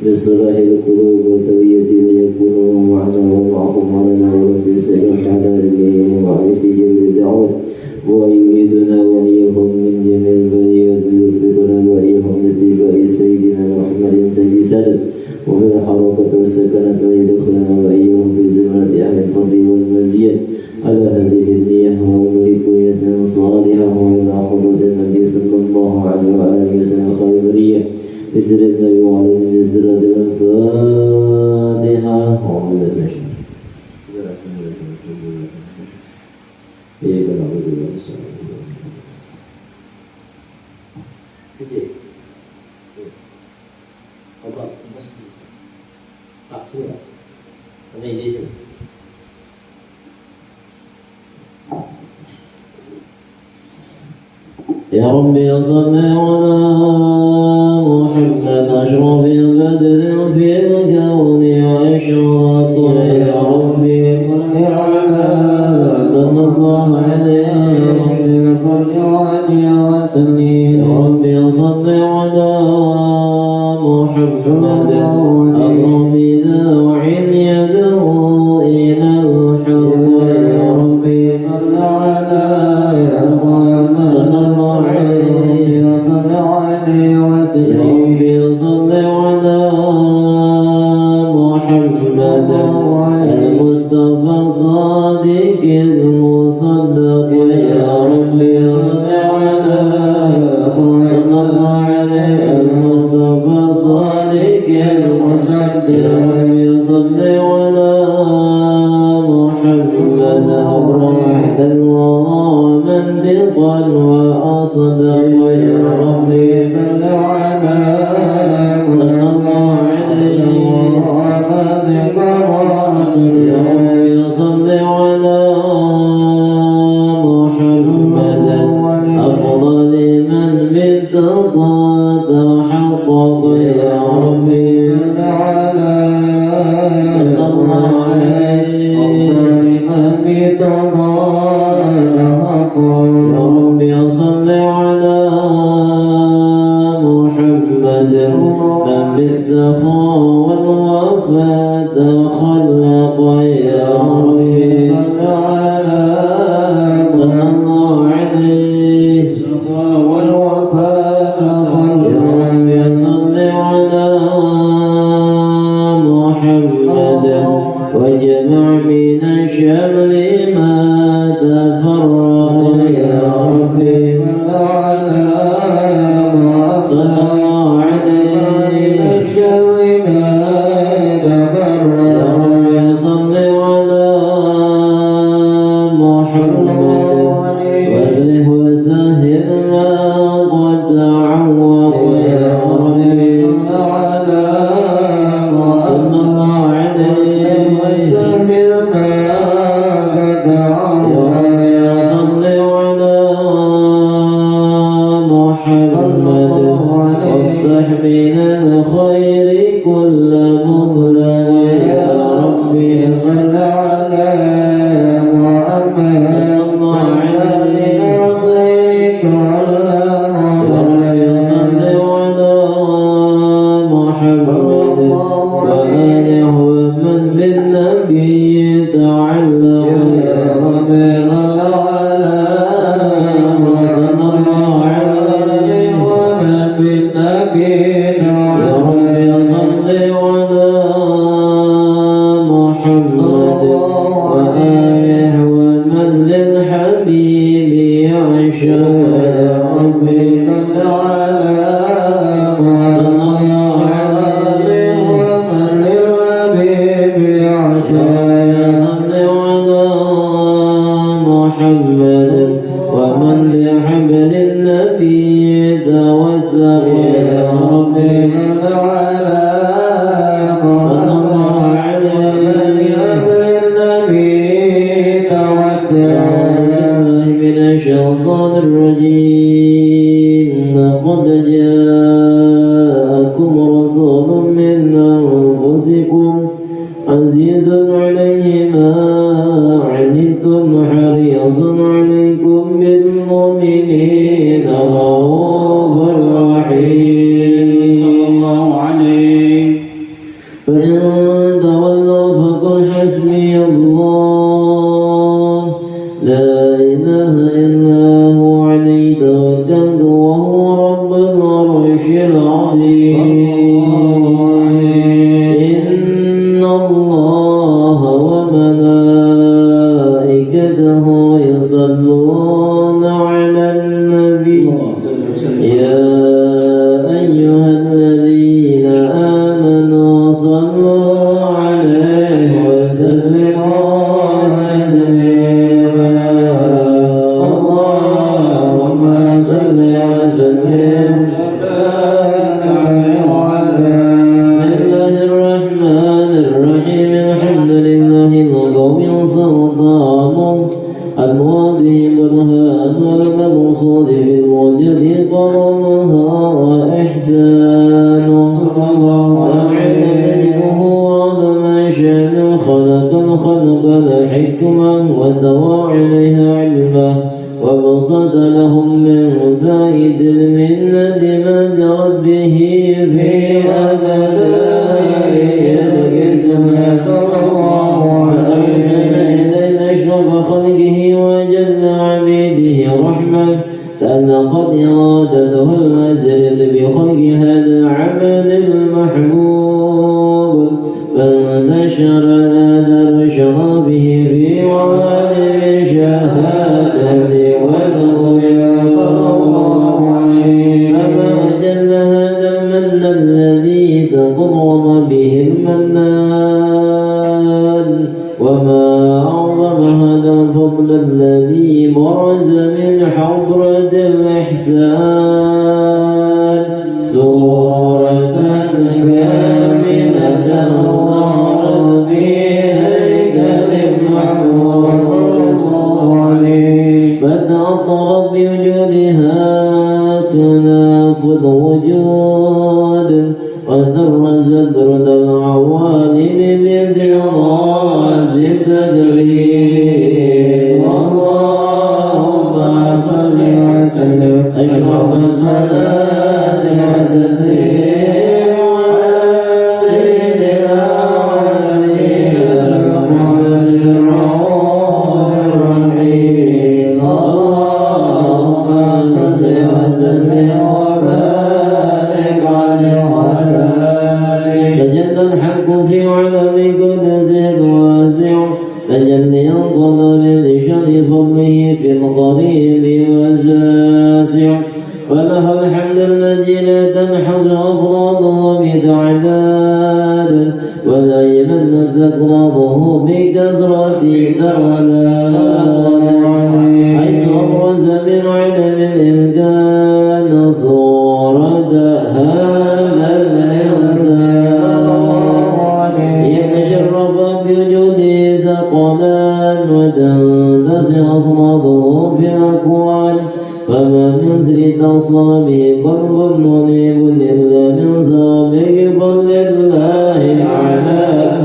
بصلاح القلوب وتوية ويكون معنا ومعكم على ولم يسأل حلالهم وعن استجاب الدعوة وأن يريدنا وإياهم من جميع البريات ويوفقنا وإياهم لاتباع سيدنا محمد سيد السادة ومن الحركة والسكنة ويدخلنا وإياهم في زمرة أهل الفضل والمزيد على هذه النية وملكية صالحة وإلى حضرة النبي صلى الله عليه وآله وسلم خير البرية بسر النبي وعليه بسر الفاتحة يا ربي صل على محمد أشرف بدر في الكون وأشرق يا ربي صل على صلى الله عليه وسلم يا ربي صل على محمد أقرب ذوي يده إلى الحق يا ربي صل على محمد صلى الله عليه وسلم يا ربي صل على محمد المصطفى الصادق المصدق يا ربي صل على صلى الله عليه المصطفى الصادق المصدق يا ربي صل على محمد رحمة ومنطقا وأصدق يا ربي صل على صلى الله عليه ومنطقا وأصدق يا ربي صل على محمد أفضل من بالتقى تحقق يا ربي صل على صلى الله عليه أفضل من بالتقى يا ربي صل على محمد من بالسخاء والوفاء تخلق يا ربي صل على صلى الله عليه والوفاء تخلق يا ربي صل على محمد واجمع من الشمل ما تفرق يا ربي صل على صلى الله عليه الشمل ما تفرق يا ربي صل على محمد واسلح وسهل ما قد تعوق يا ربي على صلى الله عليه وسلم ما قد تعوق يا ربي صل على محمد وافتح من الخير كل مغلق يا ربي صل على محمد صلى الله عليه وسلم يا ربي صل على محمد وآله ومن بالنبي تعلق يا ربي صل على صلى الله عليه ومن بالنبي يا ربي صل على محمد وآله ومن للحبيب يعشق يا ربي صل على صلى الله عليه ومن للحبيب يعشق يا صل على محمد ومن لحبل النبي توثق يا ربي صل على صلى الله عليه ومن النبي توثق من الشيطان الرجيم لقد جاءكم رسول من أنفسكم عزيز عليه ما عنتم حريص عليكم بالمؤمنين رؤوف رحيم صلى الله عليه فإن تولوا فقل حسبي الله لا إله إلا هو عليه توكلت وهو رب العرش العظيم إن الله وملائكته يصلون على النبي يا أيها الذين آمنوا صلوا عليه وسلموا تسليما اللهم صل وسلم وبارك عليه وعلى بسم الله الرحمن الرحيم الحمد لله القوي سلطانه الواضح برهان المبسوط في الوجد قرمها وإحسانه وعلمه وعظم شأنه خلق الخلق لحكمة وتوى عليها علمه وبسط لهم من فائد المنة ما جرت به في أبدائه القسمة وأرسل إلينا أشرف خلقه وجل عبيده رحمة تألقت إرادته الأزلة بخلق هذا العبد المحبوب فانتشر الأثر شرابه في عوالم الشهادة فما أجل هذا المن الذي تقرب به المنان وما أعظم هذا الفضل الذي برز من حضرة الإحسان سورة كاملة ظهرت في هيكل محمود فتأطرت بوجودها كناف الوجود وترزت رد العوالم بدراز التدريب اللهم صل وسلم أشرف الصلاة والتسليم على سيدنا ونبينا محمد الرؤوف الرحيم اللهم صل وسلم وبارك عليه وعلى آله تجلى الحق في علم قدسه الواسع تجليا طلب لشر فضله في القريب والشاسع فله الحمد الذي لا تنحصر أفراده بتعداد ولا يمن تقرضه بكثرة درجات حيث أبرز من علم الإمكان صورة هذا الإنسان يتشرف بوجوده ثقلان وتندسي أصلاته في الأكوان فما من سر توصل به قلب منيب إلا من سابق فضل الله على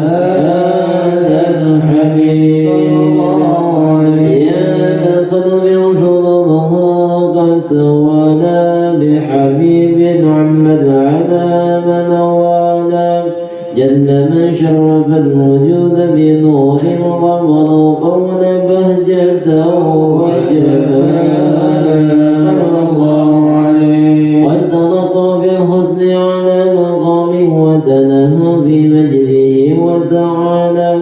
هذا الحبيب يا قلب صلى قد توالى بحبيب محمد على من والى جل من شرف الوجود بنور القمر قول بهجته وجمالا صلى الله عليه وانطلق بالحسن على مقام وتنهى في مجده وتعالى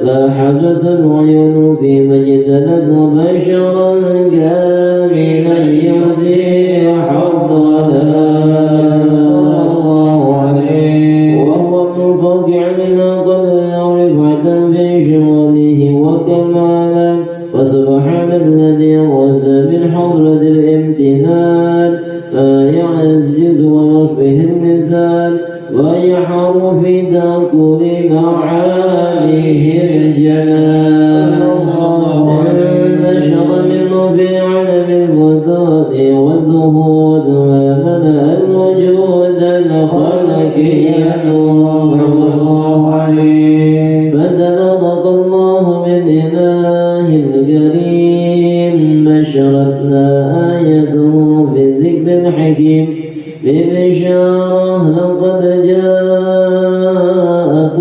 لا حاجة العيون فيما اجتنت مبشرا كاملا يزيح الضلال صلى الله عليه وهو من فوق علمنا قد يعرف عدم في شماله وكمالا وسبحان الذي وسع من حضرة الامتنان ما يعزز ويصفه اللسان ويحر في تأكل معانيه الجلال انتشر منه في علم البدود والظهور ما بدأ الوجود الخلقي صلى الله عليه فتبارك الله من إله الكريم بشرتنا آيته في الذكر الحكيم ببشارة لقد جاء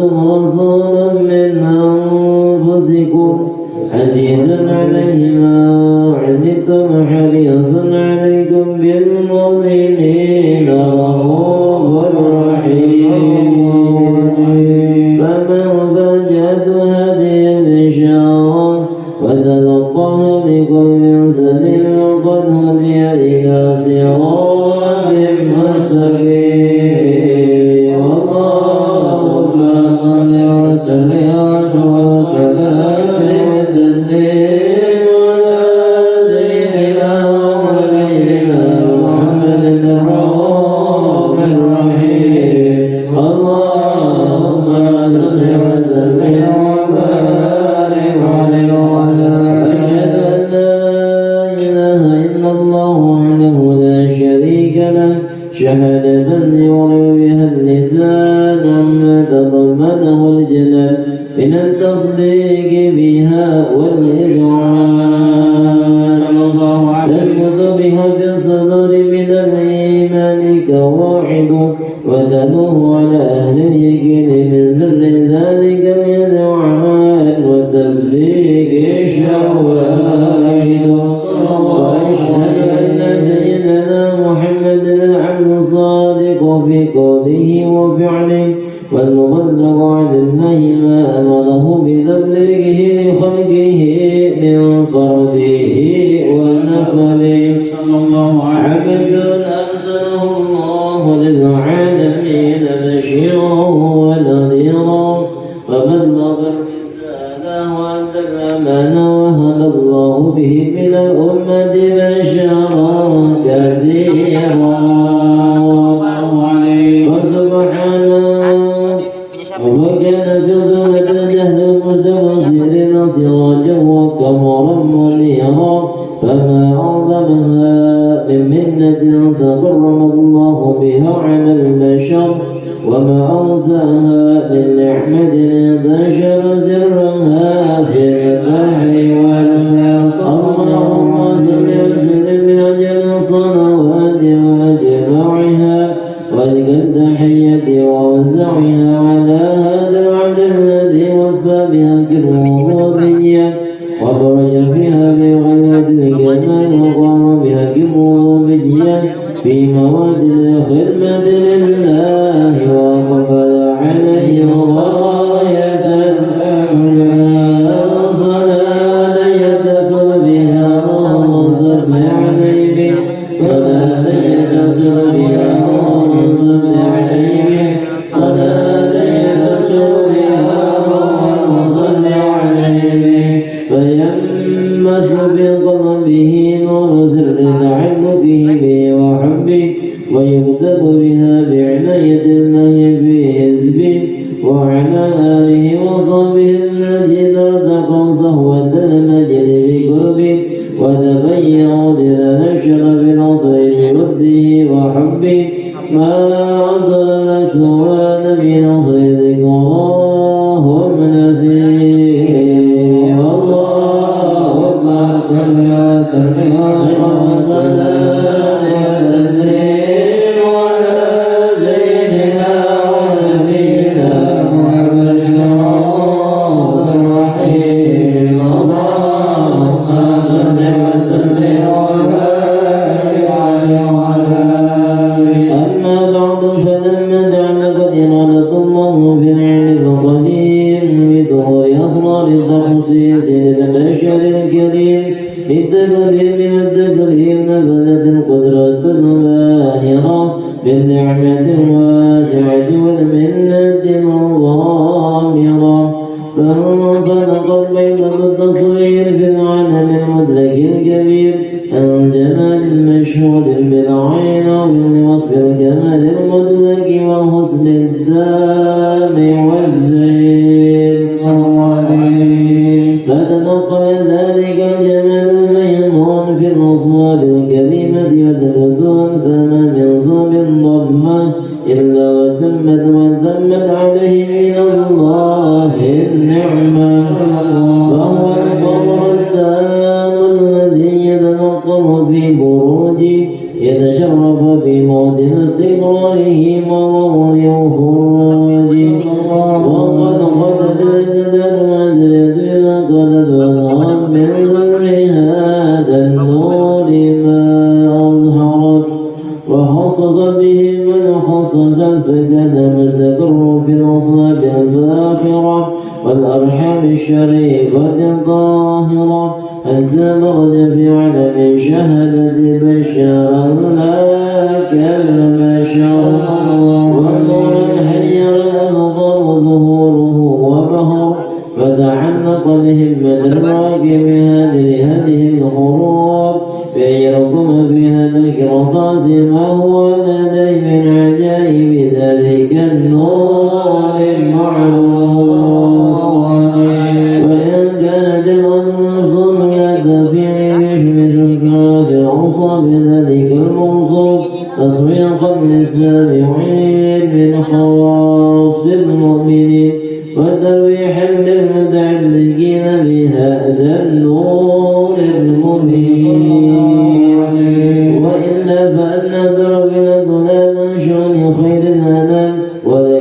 وصلاته على أهل اليقين من ذر ذلك اليدعان والتسبيق الشوائد وأشهد أن سيدنا محمد العبد الصادق في قوله وفعله والمبلغ عن الله ما أمره بتبليغه لخلقه من فرده ونفله عبد أرسله الله للعالمين بشيرا ونذيرا وبلغ الرسالة وأدى الأمانة وهدى الله به من الأمة بشرا كثيرا وسبحانه وكان في ظلمة الجهل المتبصرين سراجا وقمرا منيرا فما أعظمها من منة تكرم الله بها على البشر وما أوسعها من نعمة انتشر سرها في البحر والأرض اللهم صل وسلم بأجل الصلوات وأجمعها وأجل التحية ووزعها على هذا العبد الذي وفى بها الربوبية وبرج فيها بغلبة الجمال وقام بها الربوبية في مواد الخدمة لله وقفل عليه غاية الأعلى صلاة يتصل بها وصل عليه صلاة يتصل بها وصل عليه صلاة يتصل بها وصل عليه فيمس في قلبه نور سر تعلقه به وحبه ويكتب بها بعناية الله في حزبه وعلى آله وصحبه الذين ارتقوا صهوة المجد بقربه وتبيعوا لنشر بنصر بوده وحبه ما عطل الأكوان بنصر ذكراهم نسير اللهم صل وسلم وسلام وتسليم على سيدنا ونبينا محمد الرؤوف الرحيم اللهم صل وسلم وبارك عليه وعلى آله أما بعد فلما تعلقت إرادة الله في العلم القديم بظهور أسرار التخصيص للبشر الكريم بالتقديم والتكريم نبذت القدرة الباهرة بالنعمة الواسعة والمنة الغامرة فانفلقت بيضة التصوير في العالم المدرك الكبير عن جمال مشهود بالعين وبالوصف الجمال المدرك والحسن التام والزين فتنقل ذلك الجمال الميمون في الأصوات الكريمة والبذور فما من صوب ضمه إلا وتمت عليه من الله النعمة فهو القمر التام الذي يتنقل في بروجه يتشرف بموت استقراره وموت خروجه وقد قدت الجدل وزرد قدت وظهرت من ذر هذا النور ما أظهرت وخصصت به من خصص الفتن مستقر في الأصلاب الفاخرة والأرحام الشريفة الطاهرة أنت مرد في علم شهادة بشرا لا كالبشر ونور حير الأخضر ظهوره وبهر فتعلق بهمة الراكب هذه الغروب فيركم في هذا القرطاس ما هو لدي من عجائب ذلك النور المعروف وإن كانت الأنصر لا تفير يشمس الكرات العصى بذلك الموصوف تصفيقا للسامعين من خواص المؤمنين وترويحا للمتعلقين بهذا النور المبين وإلا فأن درب الأقلام من شأن خير الأنام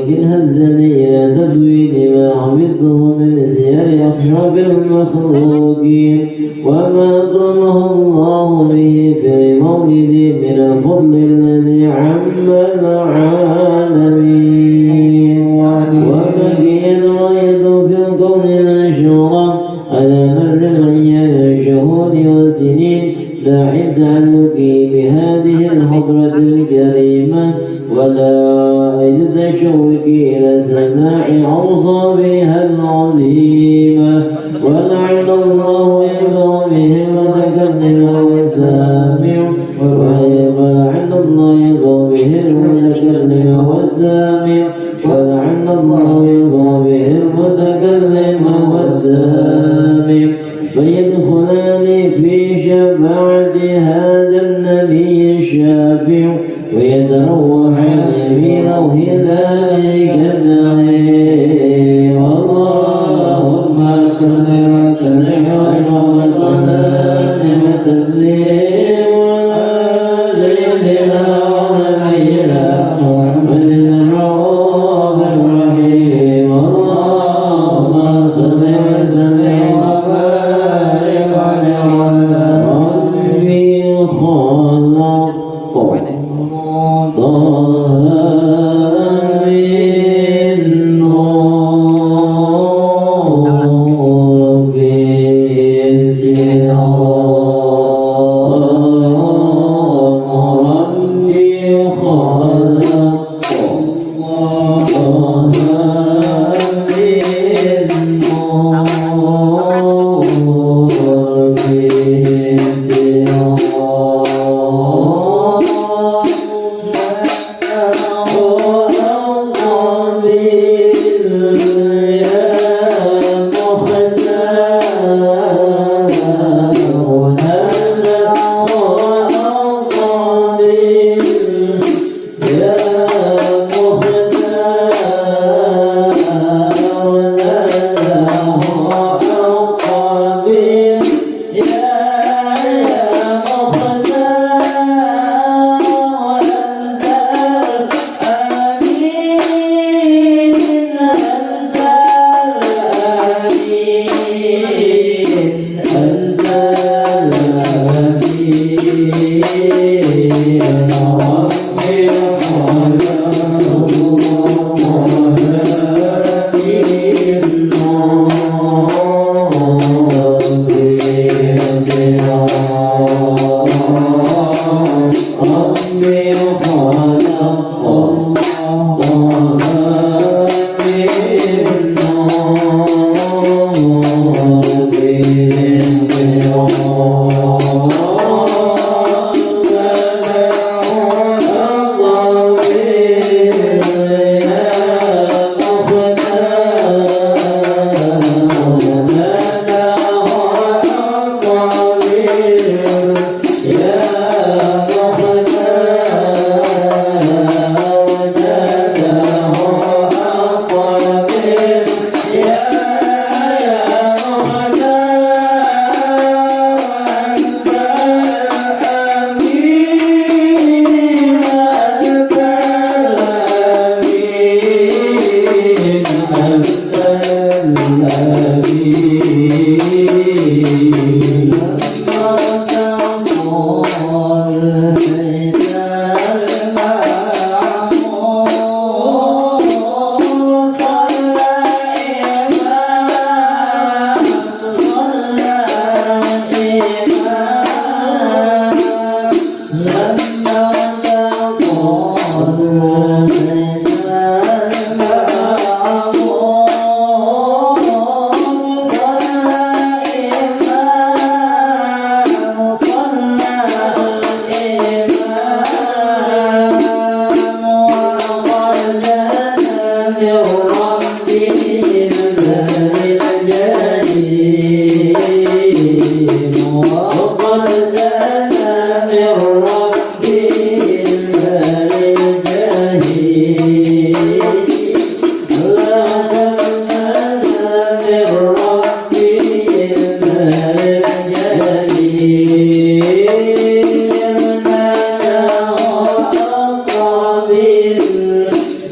ولكن هزني إلى تدوين ما حفظته من سير أصحاب المخلوقين وما أكرمه الله به في مولدي من الفضل الذي عم العالمين وبقيت الغيث في الكون منشورا على مر الأيام والشهور والسنين داعي تعلقي بهذه الحضرة الكريمة ولا أجد شوقي إلى سماع أوصافها العظيمة ولعل الله يرضى به المتكلم والسامع ولعل الله يرضى به المتكلم والسامع ولعل الله يرضى به المتكلم والسامع فيدخلان في شفاعة هذا النبي الشافع ويتروحان يمينه ذلك النعيم اللهم صل وسلم وسلم تسليما على سيدنا ونبينا محمد الرؤوف الرحيم اللهم صل وسلم وبارك على ربي خلق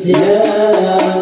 Yeah.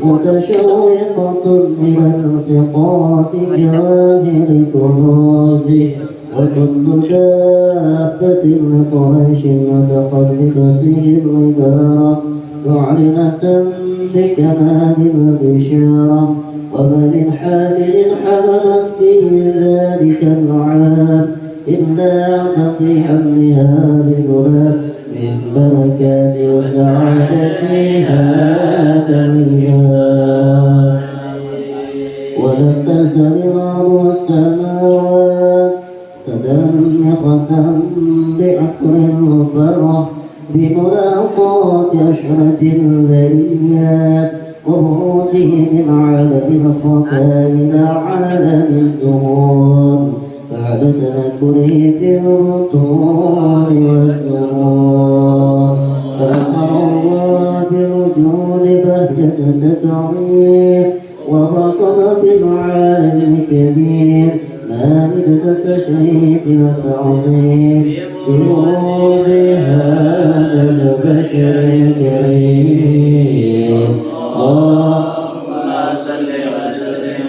متشوقة إلى التقاط جواهر كنوزه وكل دابة لقريش نطقت بفصيح العبارة معلنة بكمال البشارة وما من حامل حملت به ذلك العام إلا اعتقي حملها بذناب من بركات وسعادة هذا الإيمان ولم تزل الأرض والسماوات تدمخة بعطر الفرح بملاقاة أشرف البريات وخروجه من عالم الخفاء إلى عالم الظهور بعد تنكره في البطون والظهور فأمر الله برجول بهجة التكريم ورصد في العالم الكبير مائدة التشريف والتعظيم بروح هذا البشر الكريم اللهم صل وسلم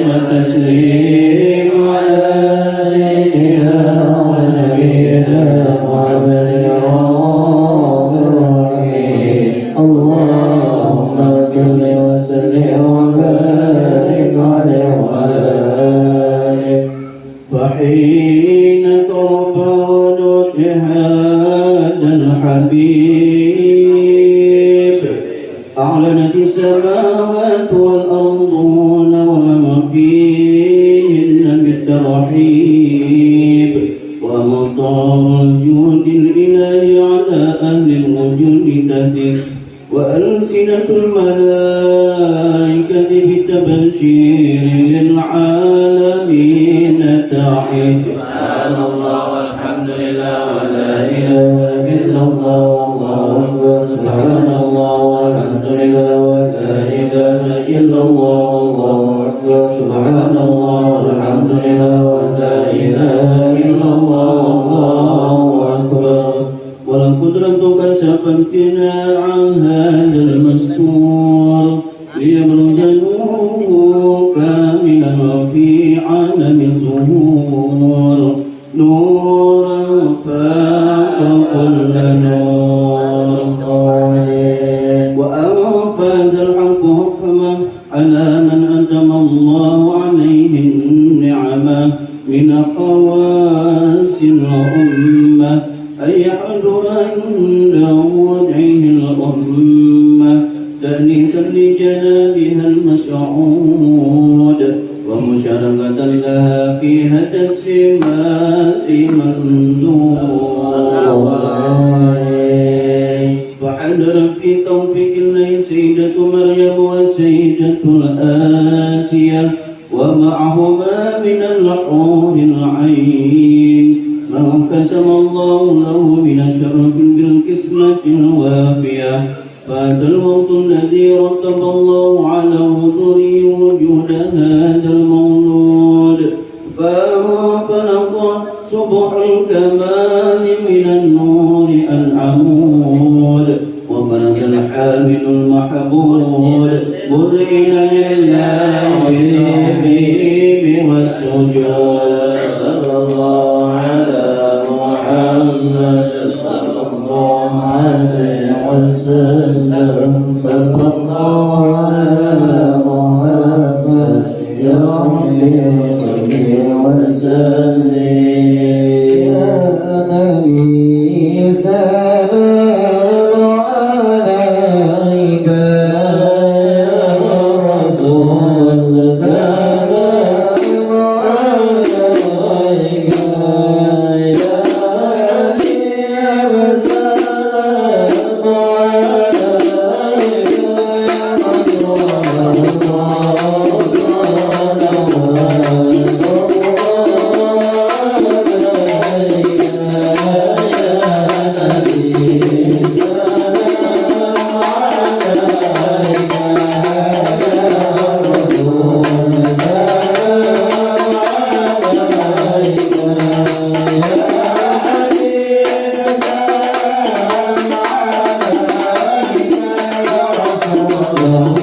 وتسليم على سيدنا ونبينا محمد الرحيم اللهم صل وسلم وبارك عليه وعلى آله فحين ترفع هذا الحبيب أعلنت السماوات والأرضون وما فيهن بالترحيب وأمطار الجود الإلهي على أهل الوجود تثق وألسنة الملائكة بالتبشير للعالمين تعيد سبحان الله والحمد لله ولا إله إلا الله والله أكبر سبحان الله والحمد لله ولا إله إلا الله والله أكبر سبحان الله والحمد لله ولا إله إلا الله والله أكبر والقدرة كشفت عن هذا المستور ليبرز نوره كاملا وفي عالم الظهور نورا فاق كل نور وأنفذ الحق حكمه على من أتم الله عليه النعمة من خواص الأمة أن يحضر عند وضعه الأمة تأنيسا لجنابها المسعود ومشاركة لها فيها تسمات مندوب فحضرت في توفيق الله سيدة مريم وسيدة الآسية ومعهما من الحور العين ما قسم الله له من شرف بالقسمة الوافية فهذا الوقت الذي رتب الله على حضوره وجود هذا المولود فانفلق صبح الكمال من النور العمود وبرز الحامل المحبود مذعن لله بالتعظيم والسجود صلى الله على محمد صلى الله عليه وسلم صلى الله على محمد يا ربي صل وسلم يا نبي سلام عليك يا رسول سلام عليك يا حبيب سلام عليك يا رسول الله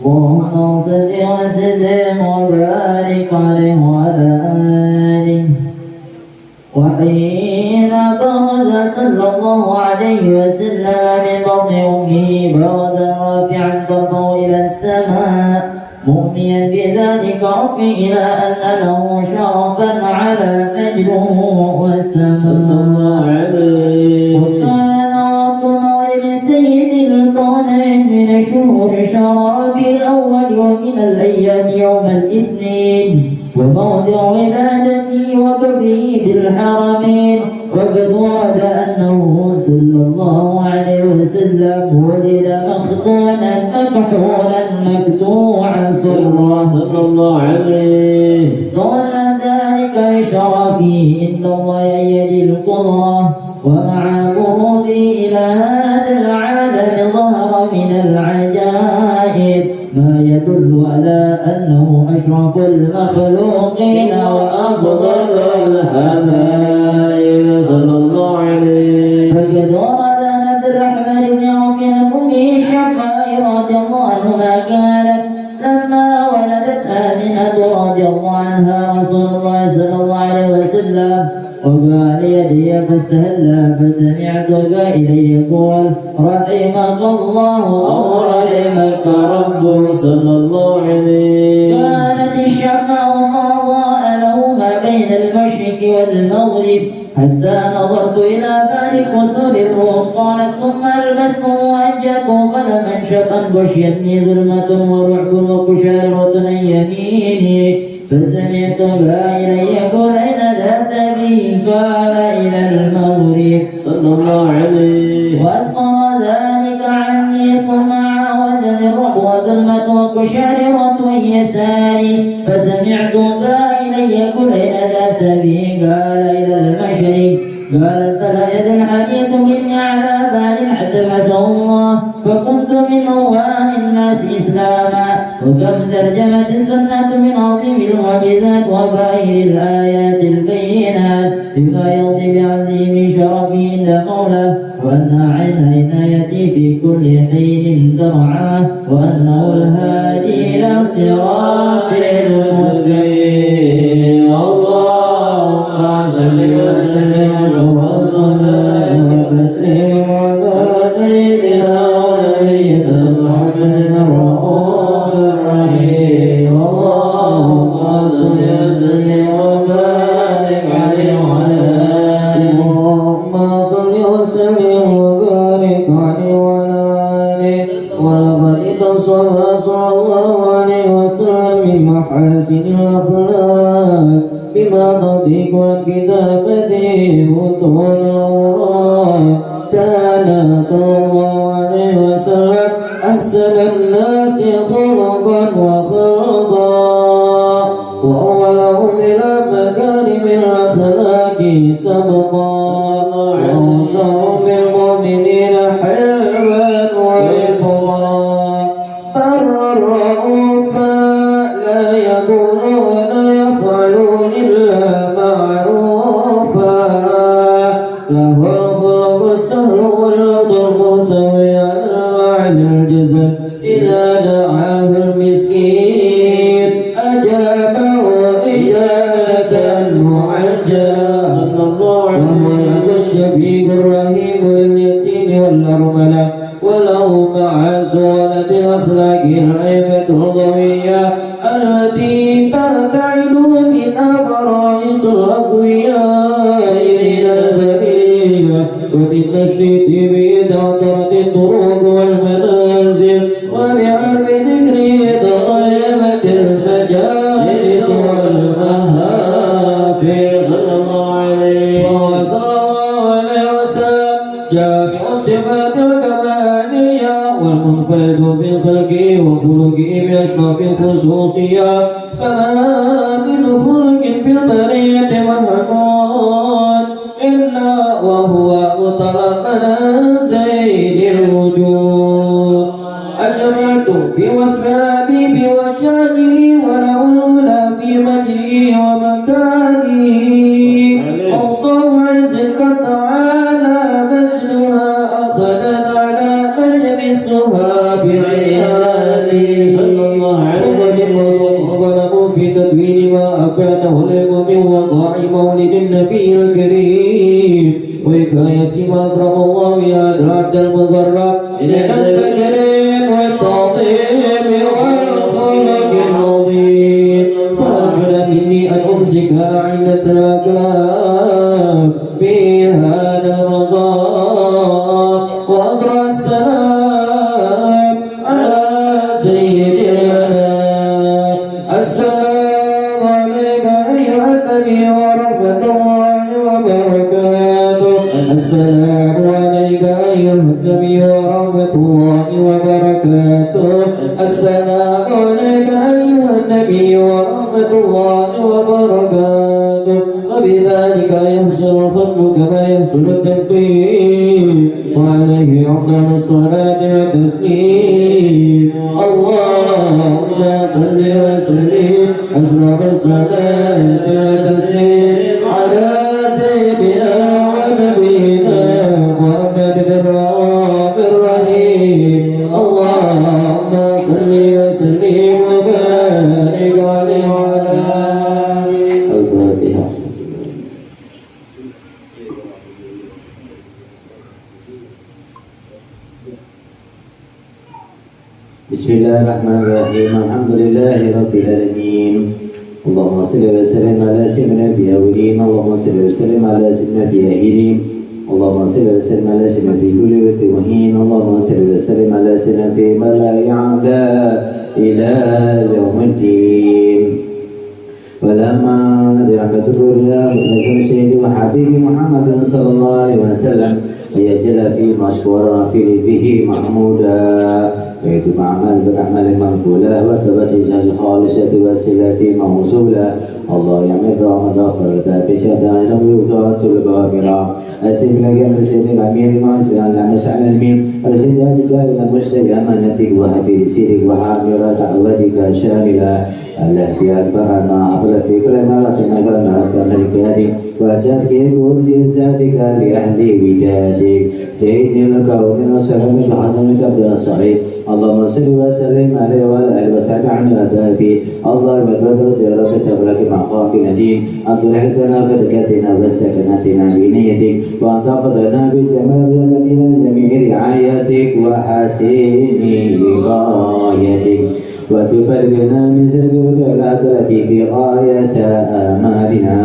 اللهم صل وسلم وبارك عليه وعلى آله. وحين خرج صلى الله عليه وسلم من بطن أمه بردا رافعا طرفه إلى السماء مؤمنا بذلك ربي إلى أن له شرفا على مجده والسماء. وكان وقت مولد سيد الكونين من الشهور شهر الأول ومن الأيام يوم الاثنين وموضع ولادته وبره بالحرمين. وقد ورد أنه صلى الله عليه وسلم ولد مخطونا مكحولا مكتوعا صلى الله عليه. قال ذلك لشرفه إن الله يد القدرة. ومع بروده إلى هذا العالم ظهر من العجائب ما يدل على أنه أشرف المخلوقين وأفضل الحبائب صلى الله عليه. فقد ورد أن عبد الرحمن بن عوف أم الشفاء رضي الله عنهما كانت لما ولدت آمنة رضي الله عنها رسول الله صلى الله عليه وسلم وقال يدي فاستهل فسمعت قائلا يقول رحمك الله أو رحمك ربه صلى الله عليه. كانت الشفاء فضاء له ما بين المشرق والمغرب حتى نظرت إلى بعد كسور الروم. قالت ثم ألبسته وأنجته فلما انشقا غشيتني ظلمة ورعب وقشعرة عن يميني فسمعت قائلا يقول أين ذهبت به؟ قال إلى المغرب صلى الله عليه. وأسقط ذلك عني ثم عاودني الرعب وظلمة وقشعرة عن يساري فسمعت قائلا يقول أين ذهبت به؟ قال إلى المشرق. قالت فلم يزل حديث مني على بال حتى بعثه الله فكنت من أوان الناس إسلاما. وكم ترجمت السنة من عظيم المعجزات وباهر الآيات البينات بما يرضي بعظيم شرفه عند مولاه وأن عين عنايتي في كل حين ترعاه وأنه الهادي إلى صراط المستقيم. اللهم صل وسلم وتسليم على سيدنا ونبينا محمد الرؤوف الرحيم. اللهم صل وسلم وبارك عليه وعلى طول العمر كان صلى الله عليه وسلم أحسن الناس خلقا وخلقا وأولهم إلى مكارم الأخلاق سبقا وأوصاهم بالمؤمنين حلما ورفقا برا رؤوفا لا يقول ولا يفعل إلا معروفا له الخلق السهل والأرض المهتوي على معنى الجزاء إذا دعاه المسكين أجابه إجابة معجلة وهو الشفيق الرحيم لليتيم والأرملة وله مع سؤالة الأخلاق العيبة القوية التي ترتعد منها فرائص الأقوياء من البرية ومن تشريد بإدارة الطرق والمنازل وبعرف ذكره تغيبت المجالس والمهافل صلى الله عليه وسلم جامع الصفات الكمالية والمنفرد بخلقه وخلقه بأشرف الخصوصية فما من خلق في البرية محمود إلا وهو مطلقا عن سيد الوجود الجمعت في وصف الحبيب وشانه وله الأولى في مجده ومكانه أوصاه عز قد تعالى مجدها أخذت على مجلسها بعياده صلى الله عليه وسلم في تدوين ما أفاده العلم من وقاع مولد النبي الكريم وحكاية ما أكرم الله بهذا العبد المغرب من التكريم والتعظيم والخلق العظيم فأسأل مني أن أمسك أعنة الأقلام في هذا المقام وأقرأ السلام على سيد الأنام السلام عليك أيها النبي ورحمة الله وبركاته السلام عليك أيها النبي ورحمة الله وبركاته السلام عليك أيها النبي ورحمة الله وبركاته وبذلك يحصل الفضل كما يحصل التقدير وعليه أفضل الصلاة والتسليم اللهم صل وسلم أشرف الصلاة والتسليم على سيدنا ونبينا محمد الرؤوف الرحيم اللهم صل وسلم وبارك عليه وعلى الفاتحة. بسم الله الرحمن الرحيم الحمد لله رب العالمين اللهم صل وسلم على سيدنا في الأولين اللهم صل وسلم على سيدنا في الآخرين اللهم صل وسلم على سيدنا في كل وقت وحين اللهم صل وسلم على سيدنا في بلاء أعداء إلى يوم الدين ولما نذر رحمته الله وسلم سيدي وحبيبي محمد صلى الله عليه وسلم ليجل في مشكورا فيه محمودا ويتوب أعمال بأعمال مقبولة وثبت الخالصة والسلة موصولة الله يمد ومضافر الباب شهداء نبوة الغامرة أسلم لك من سيد الأمير المعسل على مسعى المين أرسل ذلك إلى مشتري أمانتك وحفيد سيرك وحامر دعوتك شاملة التي أكبرنا قبل في كل مرة أكرم أسكن الكريم وأشارك كرسي ذاتك لأهل ودادك سيد الكون وسلم بحضنك بأصحابك اللهم صل وسلم عليه وعلى آله وصحبه عن الأباب اللهم تبارك يا رب تبارك مقامك النديم أن تلحقنا بركاتنا وسكناتنا بنيتك وأن تحفظنا بجمال من جميع رعايتك وحسين غايتك وتفرقنا من سرك ولا تلقي بغاية آمالنا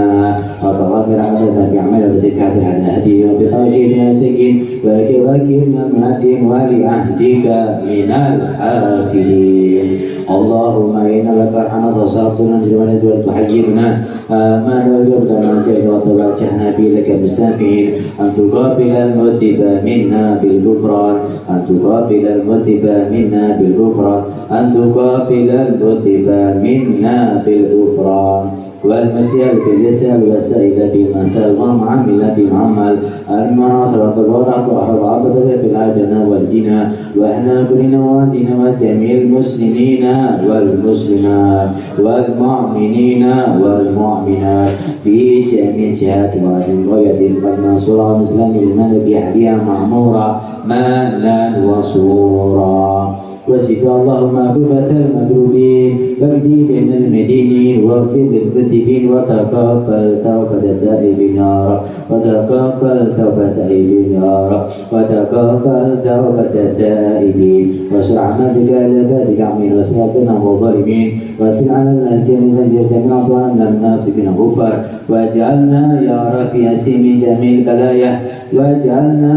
وتغافر عملنا بعمل وزكاة الهدي وبخير ناسك وكواكبنا معدين ولعهدك من الحافلين اللهم إنا لك الحمد وصرفتنا الجمال وتحيينا آمنا ويرضنا جل وتوجهنا بلك مسافين أن تقابل المذنب منا بالغفران أن تقابل المذنب منا بالغفران أن تقابل المذنب منا بالغفران والمسيال باليسال والسائل بالمسال والمعمل بالعمل المناصر والتبارك وأحرب عبده في العجنة والدنا وإحنا كلنا وادنا وجميع المسلمين والمسلمات والمؤمنين والمؤمنات في جميع جهات والغاية والمنصورة مسلم لمن بأهلها معمورة مالا وصورا وسق اللهم كبة المكروبين واجدي بين المدينين واغفر للمذنبين وتقبل توبة التائبين يا رب وتقبل توبة التائبين يا رب وتقبل توبة التائبين واشرع عملك على بادك عمين وسنتنا وظالمين واسل على الجنة جميع أطوالنا المنافقين غفر واجعلنا يا رب في من جميع البلايا واجعلنا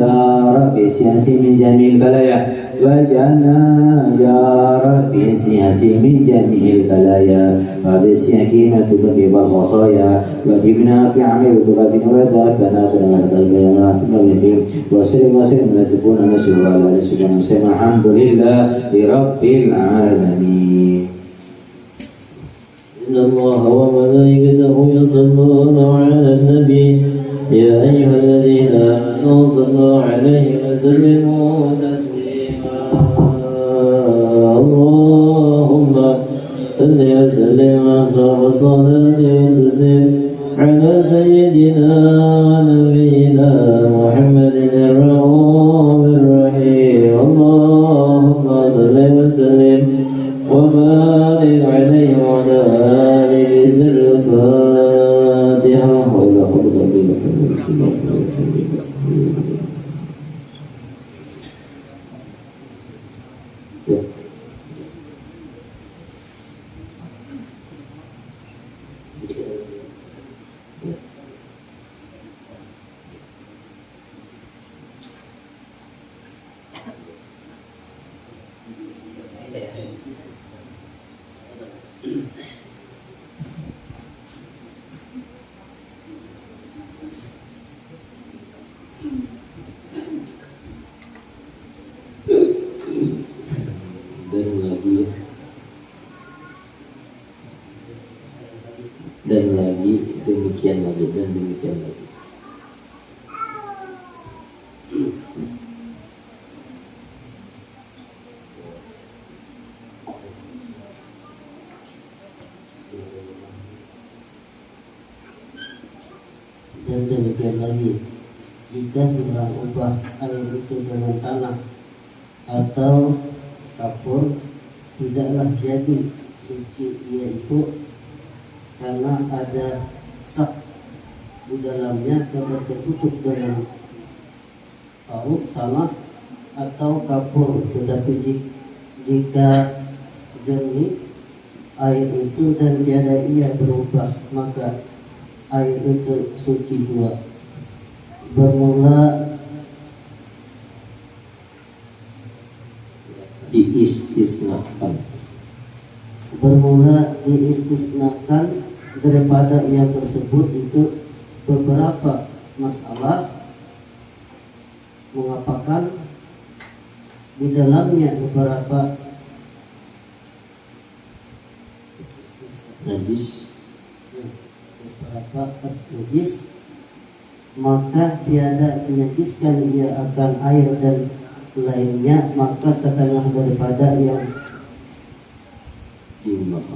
يا رب في من جميع البلايا واجعلنا يا رب سياسي من جميع البلايا وبسياكين تذنب الخطايا وجبنا في عمل وتغفنا وذافنا فنغفنا بهم وسلم وسلم لا تكون نسوا على رسول الله الحمد لله لرب العالمين إن الله وملائكته يصلون على النبي يا أيها الذين آمنوا صلوا عليه وسلموا تسليما اللهم صل وسلم وصل الصلاة والتسليم على سيدنا ونبينا محمد الرؤوف الرحيم اللهم صل وسلم وبارك عليه وعلى آله سر الفاتحة وإلى حضرة dan lagi demikian lagi dan demikian lagi. Dan demikian lagi, jika hilang ubah air itu dengan tanah atau kapur, tidaklah jadi suci ia itu, karena ada sak di dalamnya atau tertutup dengan tanah atau kapur. Tetapi jika jernih air itu dan tiada ia berubah, maka air itu suci juga. Bermula diistisnakan daripada yang tersebut itu beberapa masalah, mengapakan di dalamnya beberapa najis, maka tiada menajiskan ia akan air dan lainnya, maka setengah daripada yang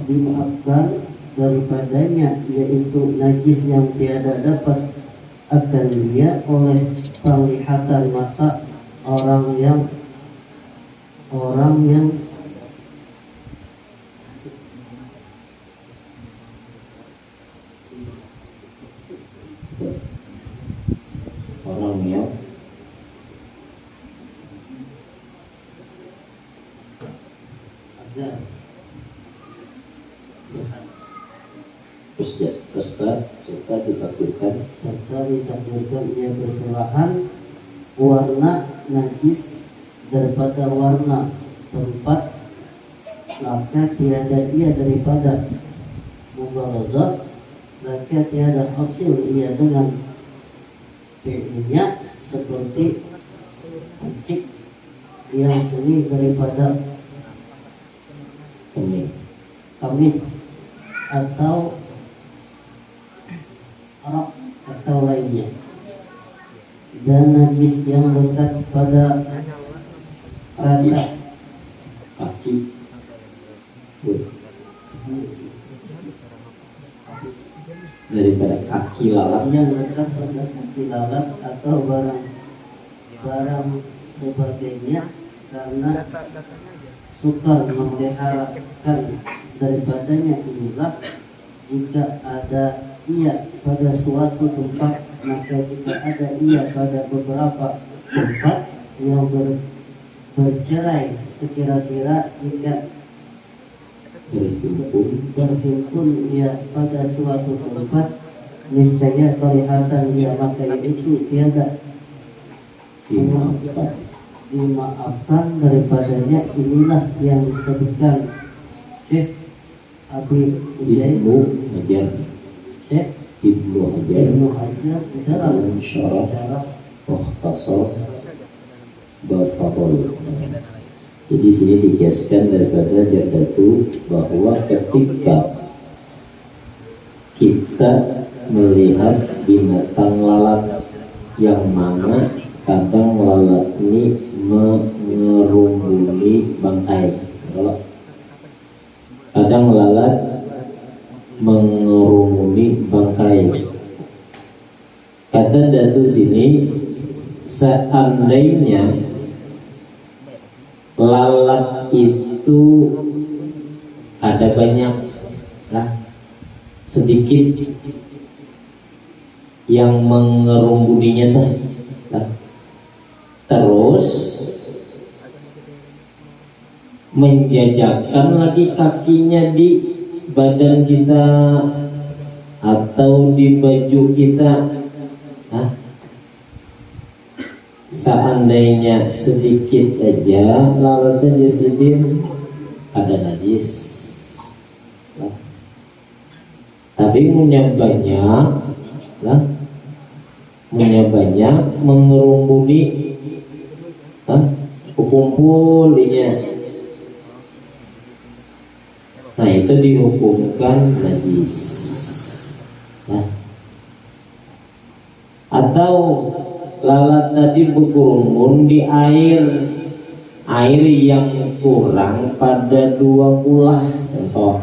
dimaafkan daripadanya, yaitu najis yang tiada dapat akan dia oleh penglihatan mata orang yang Ustaz serta ditakdirkan ia kesalahan warna najis daripada warna tempat, maka tiada ia daripada mughalazah, maka tiada hasil ia dengan fi'ilnya seperti percik yang seni daripada kami atau arak atau lainnya, dan najis yang lekat pada kata kaki daripada kaki lalat yang lekat pada kaki lalat atau barang sebagainya, karena sukar memeliharakan daripadanya. Inilah jika ada ia pada suatu tempat, maka jika ada ia pada beberapa tempat yang bercerai, sekira-kira jika berhimpun ia pada suatu tempat, niscaya kelihatan ia, maka itu tiada dimaafkan daripadanya. Inilah yang disebutkan Syekh Abi Ibnu Hajar Syekh Ibnu Hajar di dalam syarah Mukhtasar Bab Fadl. Jadi sini dikiaskan daripada jardatu bahwa ketika kita melihat binatang lalat yang mana kadang lalat ini mengerumbuni bangkai, kadang lalat mengerumuni bangkai. Kata datu sini, seandainya lalat itu ada banyak lah, sedikit yang mengerumbuninya lah, terus menjajakan lagi kakinya di badan kita atau di baju kita, seandainya sedikit aja lalatnya jadi ada najis, tapi punya banyak lah, punya banyak mengerumbuni kumpulinya. Nah itu dihukumkan najis. Atau lalat tadi berkerumun di air yang kurang pada 2 kulah, contoh,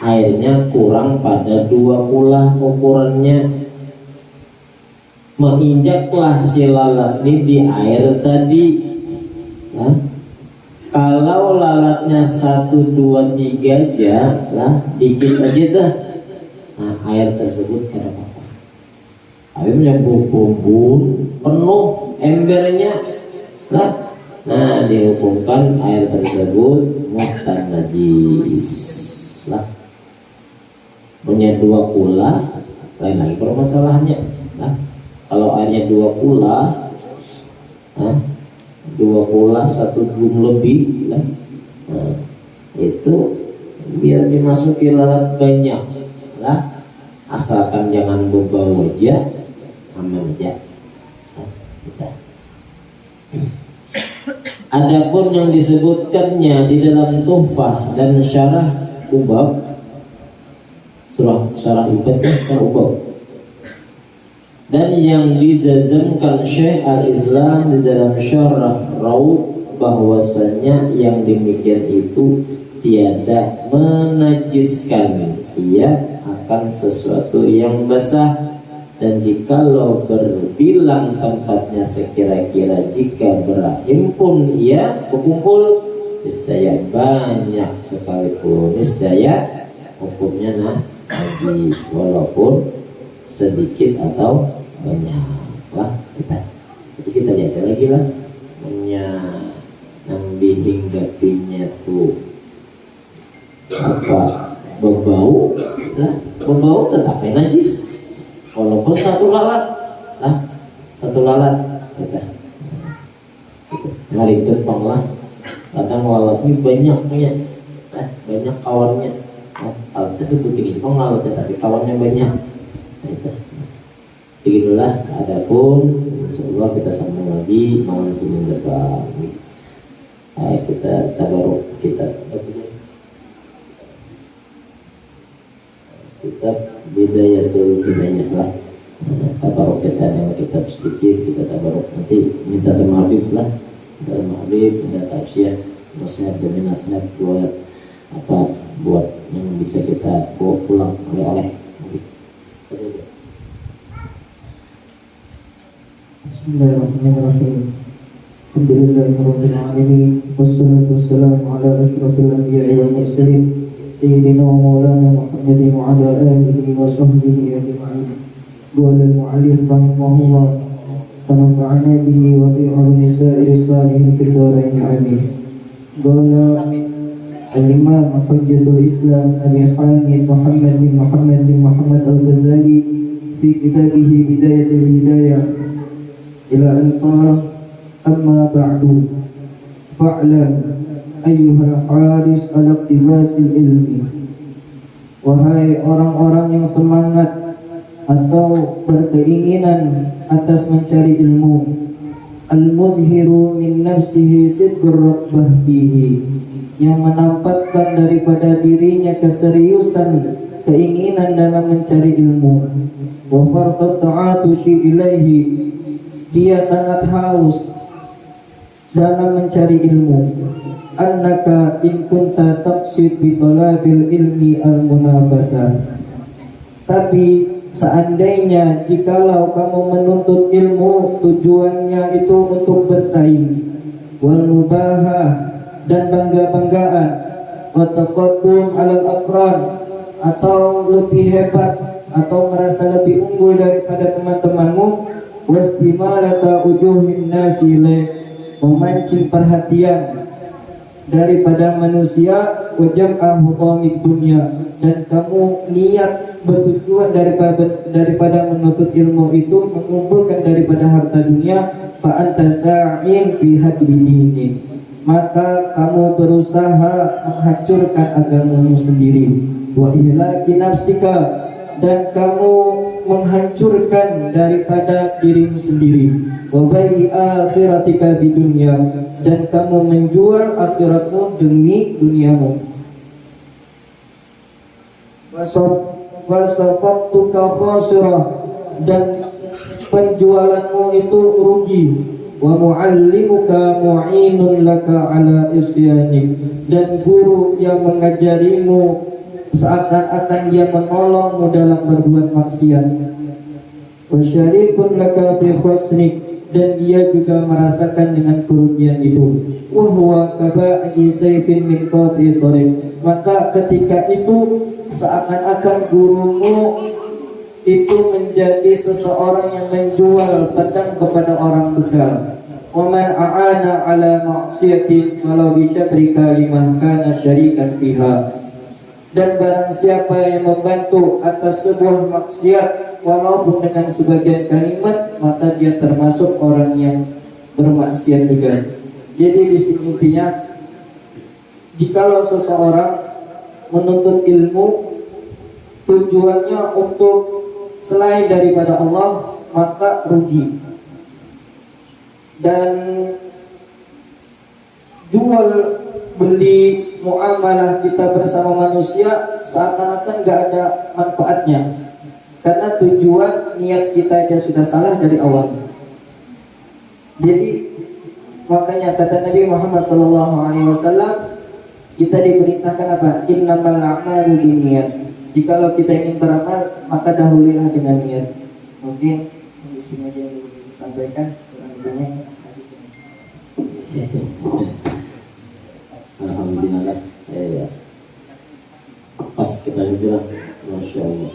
airnya kurang pada 2 kulah ukurannya, menginjaklah si lalat ini di air tadi. Kalau lalatnya 1, 2, 3 aja lah, dikit aja dah, nah air tersebut kada apa-apa. Airnya bumbu penuh embernya lah, nah dihukumkan air tersebut muhtan najis lah. Punya 2 kula, lain lagi permasalahannya. Nah, kalau airnya 2 kula, 2 kula 1 drum lebih lah, nah, itu biar dimasuki lalat banyak lah, asalkan jangan berbau aja, aman aja. Adapun yang disebutkannya di dalam Tuhfah dan Syarah Ubab, Syarah Ibad kan Syarah Ubab, dan yang dijazmkan Syekh Al-Islam di dalam Syarah Raud bahwasanya yang demikian itu tiada menajiskan, ia akan sesuatu yang basah. Dan jikalau berbilang tempatnya sekira-kira jika berhimpun ia berkumpul, niscaya banyak sekalipun, niscaya hukumnya najis walaupun sedikit atau banyak lah. Jadi kita lihat lagi lah, punya nang dihinggapinya tuh apa berbau, berbau tetapi najis walaupun satu lalat, kita ngari depan lah, kadang lalat ini banyaknya, banyak kawannya, alat tersebut tinggi lalat tetapi kawannya banyak, sedikit dulu lah. Adapun insyaallah kita sambung lagi malam Senin depan. Kita tabaruk kitab Bidayatul Hidayah lah. Tabaruk kita dengan kitab sedikit, kita tabaruk nanti minta sama Habib lah, dalam Habib minta tausiah, nasihat demi nasihat buat buat yang bisa kita bawa pulang oleh-oleh. Bismillahirrahmanirrahim. Alhamdulillahirabbil alamin wassalatu wassalamu ala asyrafil anbiya'i wal mursalin sayyidina wa maulana Muhammadin wa ala alihi wa sahbihi ajma'in. Qala al-mu'allif rahimahullah wa nafa'ana bihi wa bi ulumi sa'iri salihin fid dharain amin. Qala al-imam hujjatul islam Abi Hamid Muhammad bin Muhammad al-Ghazali fi kitabihi Bidayatul Hidayah ila al-qara amma ba'du fa'lam ayyuhal haris ala iktibasil ilmi. Wahai orang-orang yang semangat atau berkeinginan atas mencari ilmu, al-mudhiru min nafsihi sidqur rabbah fihi, yang menampakkan daripada dirinya keseriusan keinginan dalam mencari ilmu, wa farqat ta'atushi ilaihi, dia sangat haus dalam mencari ilmu. Annaka in kunta taqsid bi talabil ilmi al-munafasah, tapi seandainya jikalau kamu menuntut ilmu tujuannya itu untuk bersaing, wal mubahah, dan bangga-banggaan, wa taqaddum alal aqran, atau lebih hebat atau merasa lebih unggul daripada teman-temanmu, wastimalata ujuhin nasi, memancing perhatian daripada manusia, wajam'ah hutamid dunia, dan kamu niat bertujuan daripada menuntut ilmu itu mengumpulkan daripada harta dunia, fa anta sa'in fi hadbi dini, maka kamu berusaha menghancurkan agamamu sendiri, wa ihlaki nafsika, dan kamu menghancurkan daripada dirimu sendiri, wa bai'i akhiratika di dunia, dan kamu menjual akhiratmu demi duniamu. Wasafatuka khasirah, dan penjualanmu itu rugi. Wa muallimuka mu'inun laka ala isyanik, dan guru yang mengajarimu seakan-akan dia menolongmu dalam berbuat maksiat. Wa syarikun laka fi khusnik, dan dia juga merasakan dengan kerugian itu. Wa huwa kaba'i sayfin min qati tariq, maka ketika itu seakan-akan gurumu itu menjadi seseorang yang menjual pedang kepada orang begal. Wa man a'ana ala ma'siyatin walau bi syatri kalimah kana syarikan fiha, dan barang siapa yang membantu atas sebuah maksiat walaupun dengan sebagian kalimat, maka dia termasuk orang yang bermaksiat juga. Jadi di sini intinya, jikalau seseorang menuntut ilmu tujuannya untuk selain daripada Allah, maka rugi. Dan jual beli muamalah kita bersama manusia seakan-akan gak ada manfaatnya, karena tujuan niat kita aja sudah salah dari awal. Jadi makanya kata Nabi Muhammad SAW, kita diperintahkan apa? Innamal a'malu binniyat. Jikalau kita ingin beramal, maka dahulilah dengan niat. Mungkin di sini aja yang disampaikan, kurang lebihnya. Alhamdulillah. Pas kita bilang, Masya Allah.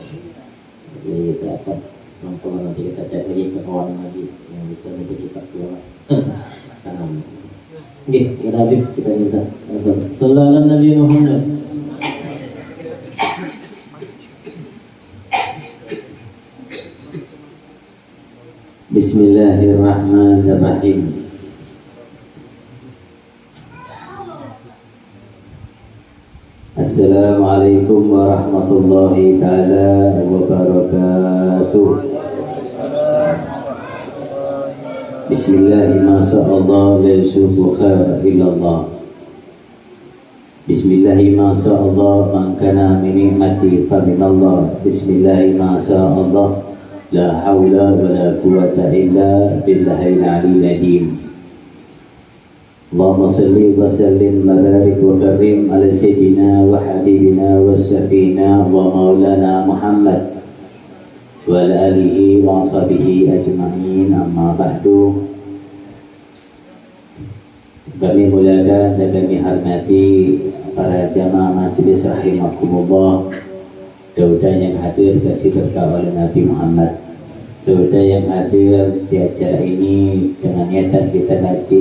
Jadi kita akan mampu nanti kita cek lagi ke kawan lagi yang bisa baca kitab dua. Kanan. Oke, kita minta. Sallallahu Nabi Muhammad. Bismillahirrahmanirrahim. Assalamualaikum warahmatullahi ta'ala wabarakatuh. Bismillahirrahmanirrahim. Masa'allah la yusufu khair illallah. Bismillahirrahmanirrahim. Masa'allah man kana min ni'mati fa minallah. Bismillahirrahmanirrahim. Masa'allah la hawla wa la quwwata illa billahil aliyyil azim. Allahumma salli wa sallim wa barik wa karim ala sayyidina wa habibina wa safina wa maulana Muhammad wa ala alihi wa ashabihi ajma'in, amma ba'du. Kami muliakan dan kami hormati para jamaah majelis rahimakumullah, daudah yang hadir kasih berkah oleh Nabi Muhammad, daudah yang hadir di acara ini dengan niatan kita ngaji,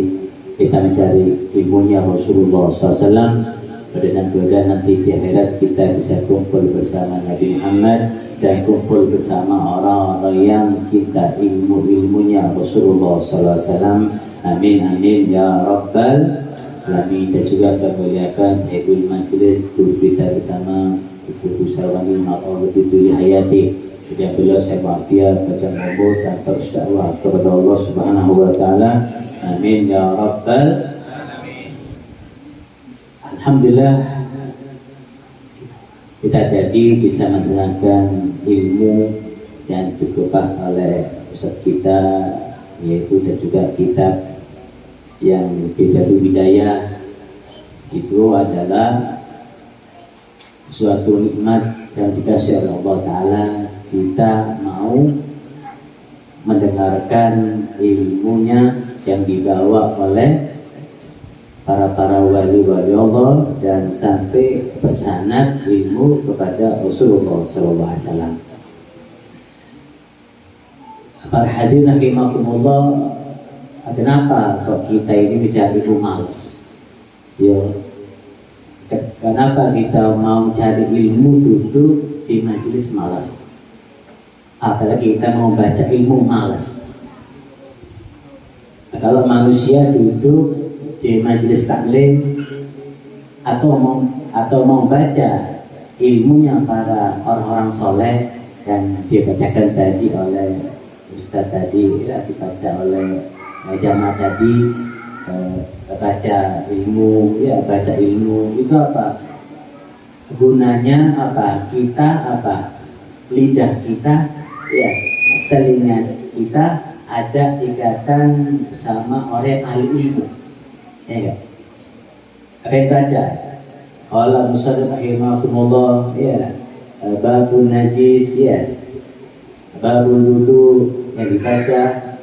kita mencari ilmunya Rasulullah SAW. Mudah-mudahan nanti di akhirat kita bisa kumpul bersama Nabi Muhammad dan kumpul bersama orang-orang yang cinta ilmunya Rasulullah SAW. Amin amin ya rabbal alamin. Dan juga kemuliakan sahibul majlis, guru kita bersama Ibu Sarwani Ma'al begitu hayati, dan beliau saya wafat panjang umur dan terus dakwah kepada Allah Subhanahu wa taala. Amin ya rabbal alamin. Alhamdulillah kita jadi bisa mendengarkan ilmu yang dikupas oleh Ustaz kita, yaitu dan juga kitab yang Bidayah Hidayah. Itu adalah suatu nikmat yang dikasih oleh Allah Ta'ala. Kita mau mendengarkan ilmunya yang dibawa oleh para wali-wali Allah dan sampai pesanat ilmu kepada Rasulullah SAW. Para hadirin rahimakumullah, kenapa kok kita ini mencari ilmu malas? Ya, kenapa kita mau cari ilmu duduk di majelis malas? Apalagi kita mau baca ilmu malas. Kalau manusia duduk di majelis taklim atau mau baca ilmunya para orang-orang soleh yang dibacakan tadi oleh Ustaz tadi, ya, dibaca oleh jamaah tadi, baca ilmu, ya baca ilmu itu apa? Gunanya apa? Kita apa? Lidah kita, ya telinga kita ada ikatan bersama orang ahli ilmu. Ya, apa yang baca? Allah musallih rahimahumullah, ya babun najis, ya babul wudu yang dibaca.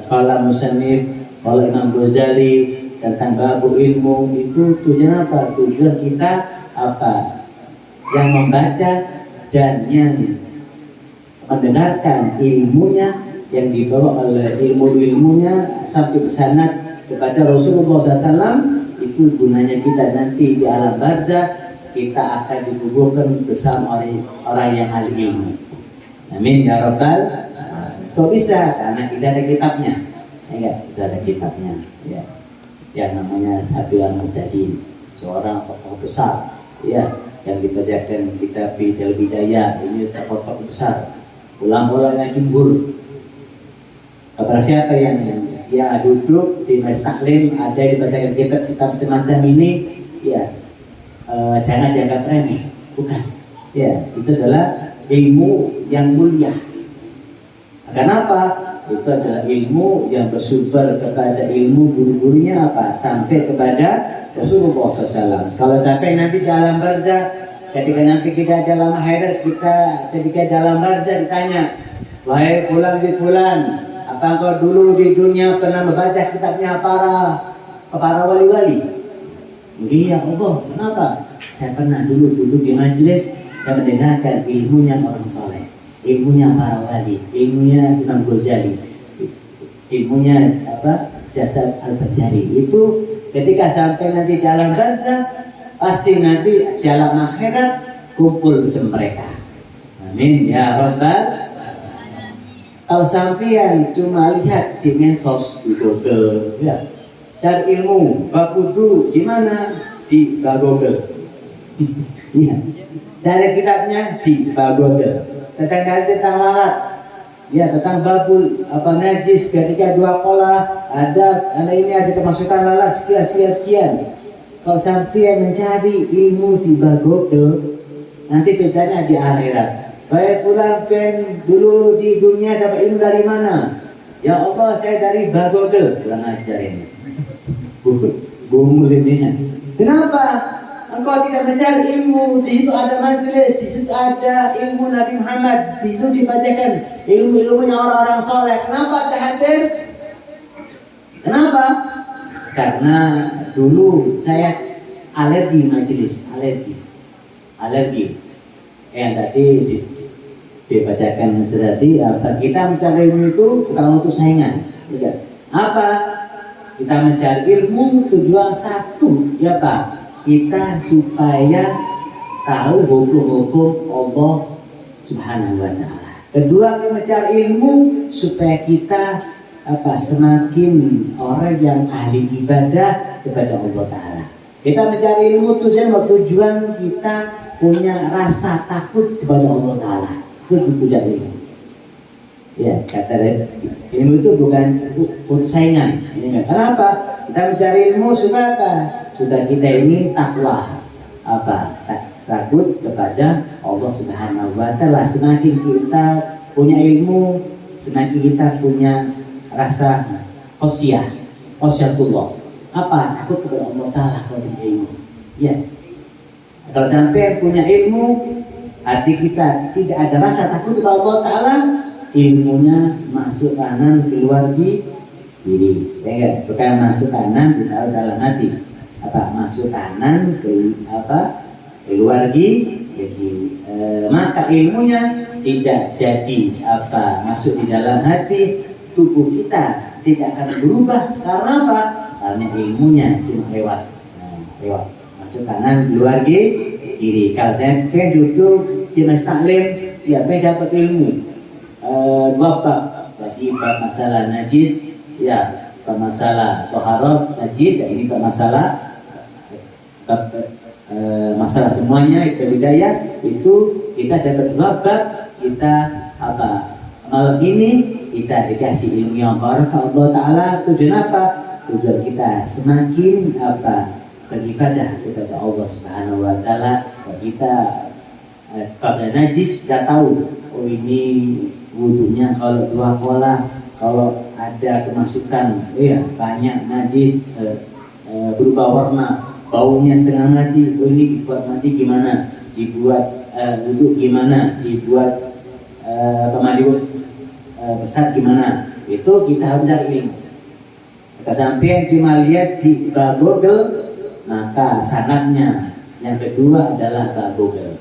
Qala musannif, qala Imam Ghazali tentang babu ilmu itu tujuan apa? Tujuan kita apa? Yang membaca dan yang mendengarkan ilmunya yang dibawa oleh ilmunya sampai ke sana kepada Rasulullah SAW. Itu gunanya kita nanti di alam barzah, kita akan dikuburkan bersama orang yang ahli ilmu. Amin ya rabbal. Kok bisa? Karena kita ada kitabnya. Enggak, kita ada kitabnya. Ya, yang namanya Habilan Mudadin, seorang tokoh besar. Ya, yang dibacakan kitab Bidayah Hidayah. Ini tokoh besar. Ulama-ulama yang jumhur. Kepada siapa yang ya duduk di majelis taklim, ada yang dibacakan kitab-kitab semacam ini, ya jangan dianggap remeh, bukan. Ya, itu adalah ilmu yang mulia. Kenapa? Itu adalah ilmu yang bersumber kepada ilmu guru-gurunya apa? Sampai kepada Rasulullah SAW. Kalau sampai nanti di alam barzah, ketika nanti kita dalam akhirat, ketika dalam barzah ditanya, wahai fulan bin fulan, apa engkau dulu di dunia pernah membaca kitabnya para wali-wali? Iya Allah. Kenapa? Saya pernah dulu duduk di majelis dan mendengarkan ilmunya orang soleh, ilmunya para wali, ilmunya Imam Ghazali, ilmunya Syekh Al-Bajari. Itu ketika sampai nanti dalam barzah, pasti nanti dalam akhirat kumpul bersama mereka. Amin ya rabbal. Kalau sampean cuma lihat di medsos, di Google, ya, cari ilmu, bab wudu gimana di Google, ya, cari kitabnya di Google, tentang lalat, ya, tentang babul najis, biasanya 2 kola, ada ini ada kemasukan lalat sekian. Kalau sampean mencari ilmu di Google, nanti bedanya di akhirat. Baik fulan pen dulu di dunia dapat ilmu dari mana? Ya Allah, saya dari Google. Kurang ajar ini. Bumul ini. Kenapa? Engkau tidak mencari ilmu. Di situ ada majelis, di situ ada ilmu Nabi Muhammad, di situ dibacakan ilmu-ilmunya orang-orang soleh. Kenapa khawatir? Kenapa? Karena dulu saya alergi majelis, alergi. Yang tadi dibacakan Ustaz tadi, apa kita mencari ilmu itu kalau untuk saingan, tidak. Apa? Kita mencari ilmu tujuan satu, ya Pak. Kita supaya tahu hukum-hukum Allah Subhanahu wa Ta'ala. Kedua, kita mencari ilmu supaya kita semakin orang yang ahli ibadah kepada Allah Ta'ala. Kita mencari ilmu tujuan kita punya rasa takut kepada Allah Ta'ala. Itu tujuan ilmu. Ya, kata ilmu itu bukan untuk saingan. Kenapa? Kita mencari ilmu supaya apa? Supaya kita ini takwa, takut kepada Allah Subhanahu wa Ta'ala. Semakin kita punya ilmu, semakin kita punya rasa khosyatullah. Takut kepada Allah Ta'ala kalau punya ilmu. Ya. Kalau sampai punya ilmu, hati kita tidak ada rasa takut kepada Allah Ta'ala, ilmunya masuk kanan keluar kiri, ya, bukan masuk kanan ditaruh dalam hati, masuk kanan keluar kiri, maka ilmunya tidak jadi masuk di dalam hati, tubuh kita tidak akan berubah. Karena apa? Karena ilmunya cuma lewat masuk kanan keluar kiri. Kalau saya duduk di masjid taklim, ya saya dapat ilmu. Bapak tadi bab masalah najis, ya, bab masalah toharat najis, dan ini bab masalah masalah semuanya itu bidayah. Itu kita dapat bab, kita malam ini kita dikasih ilmu yang barakah Allah Ta'ala. Tujuan apa? Tujuan kita semakin beribadah kepada Allah Subhanahu wa Ta'ala. Kita pada najis sudah tahu, oh ini wudunya kalau 2 kola, kalau ada kemasukan, ya banyak najis, berubah warna, baunya setengah mati, oh ini dibuat mati gimana, dibuat wudu gimana, dibuat mandi besar gimana, itu kita harus cari ilmu. Sampai cuma lihat di Google, maka sanadnya yang kedua adalah Google.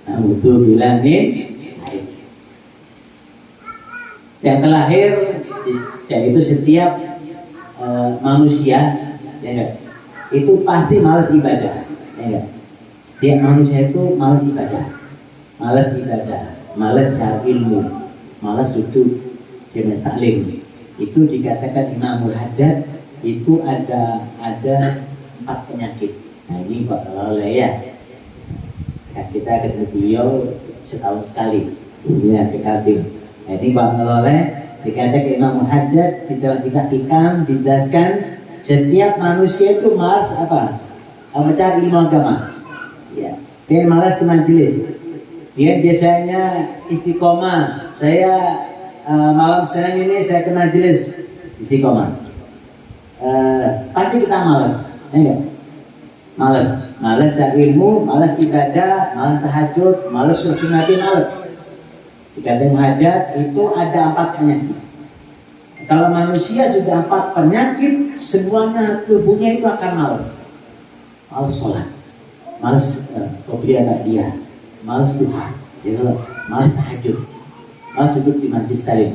Nah, wudu bilangin. Yang terakhir, yaitu setiap manusia, ya, itu pasti malas ibadah, ya. Setiap manusia itu malas ibadah, malas cari ilmu, malas duduk di masjid taklim. Itu dikatakan Imamul Haddad itu ada 4 penyakit. Nah ini Pak Loleh, ya. Kita ketemu beliau setahun sekali, ya, ke Kaltim. Ini Pak Loleh dikatakan Imam Haddad di dalam kitab Hikam dijelaskan setiap manusia itu malas mencari ilmu agama. Ya, dia malas ke majelis. Dia biasanya istiqomah. Saya malam sekarang ini saya ke majelis istiqomah. Pasti kita malas, enggak? Malas cari ilmu, malas ibadah, malas tahajud, malas sunat, malas. Dikatakan Haddad itu ada 4 penyakit. Kalau manusia sudah 4 penyakit, semuanya tubuhnya itu akan malas sholat, malas qobliyah ba'diyah, malas duha, malas tahajud, malas duduk di majlis taklim,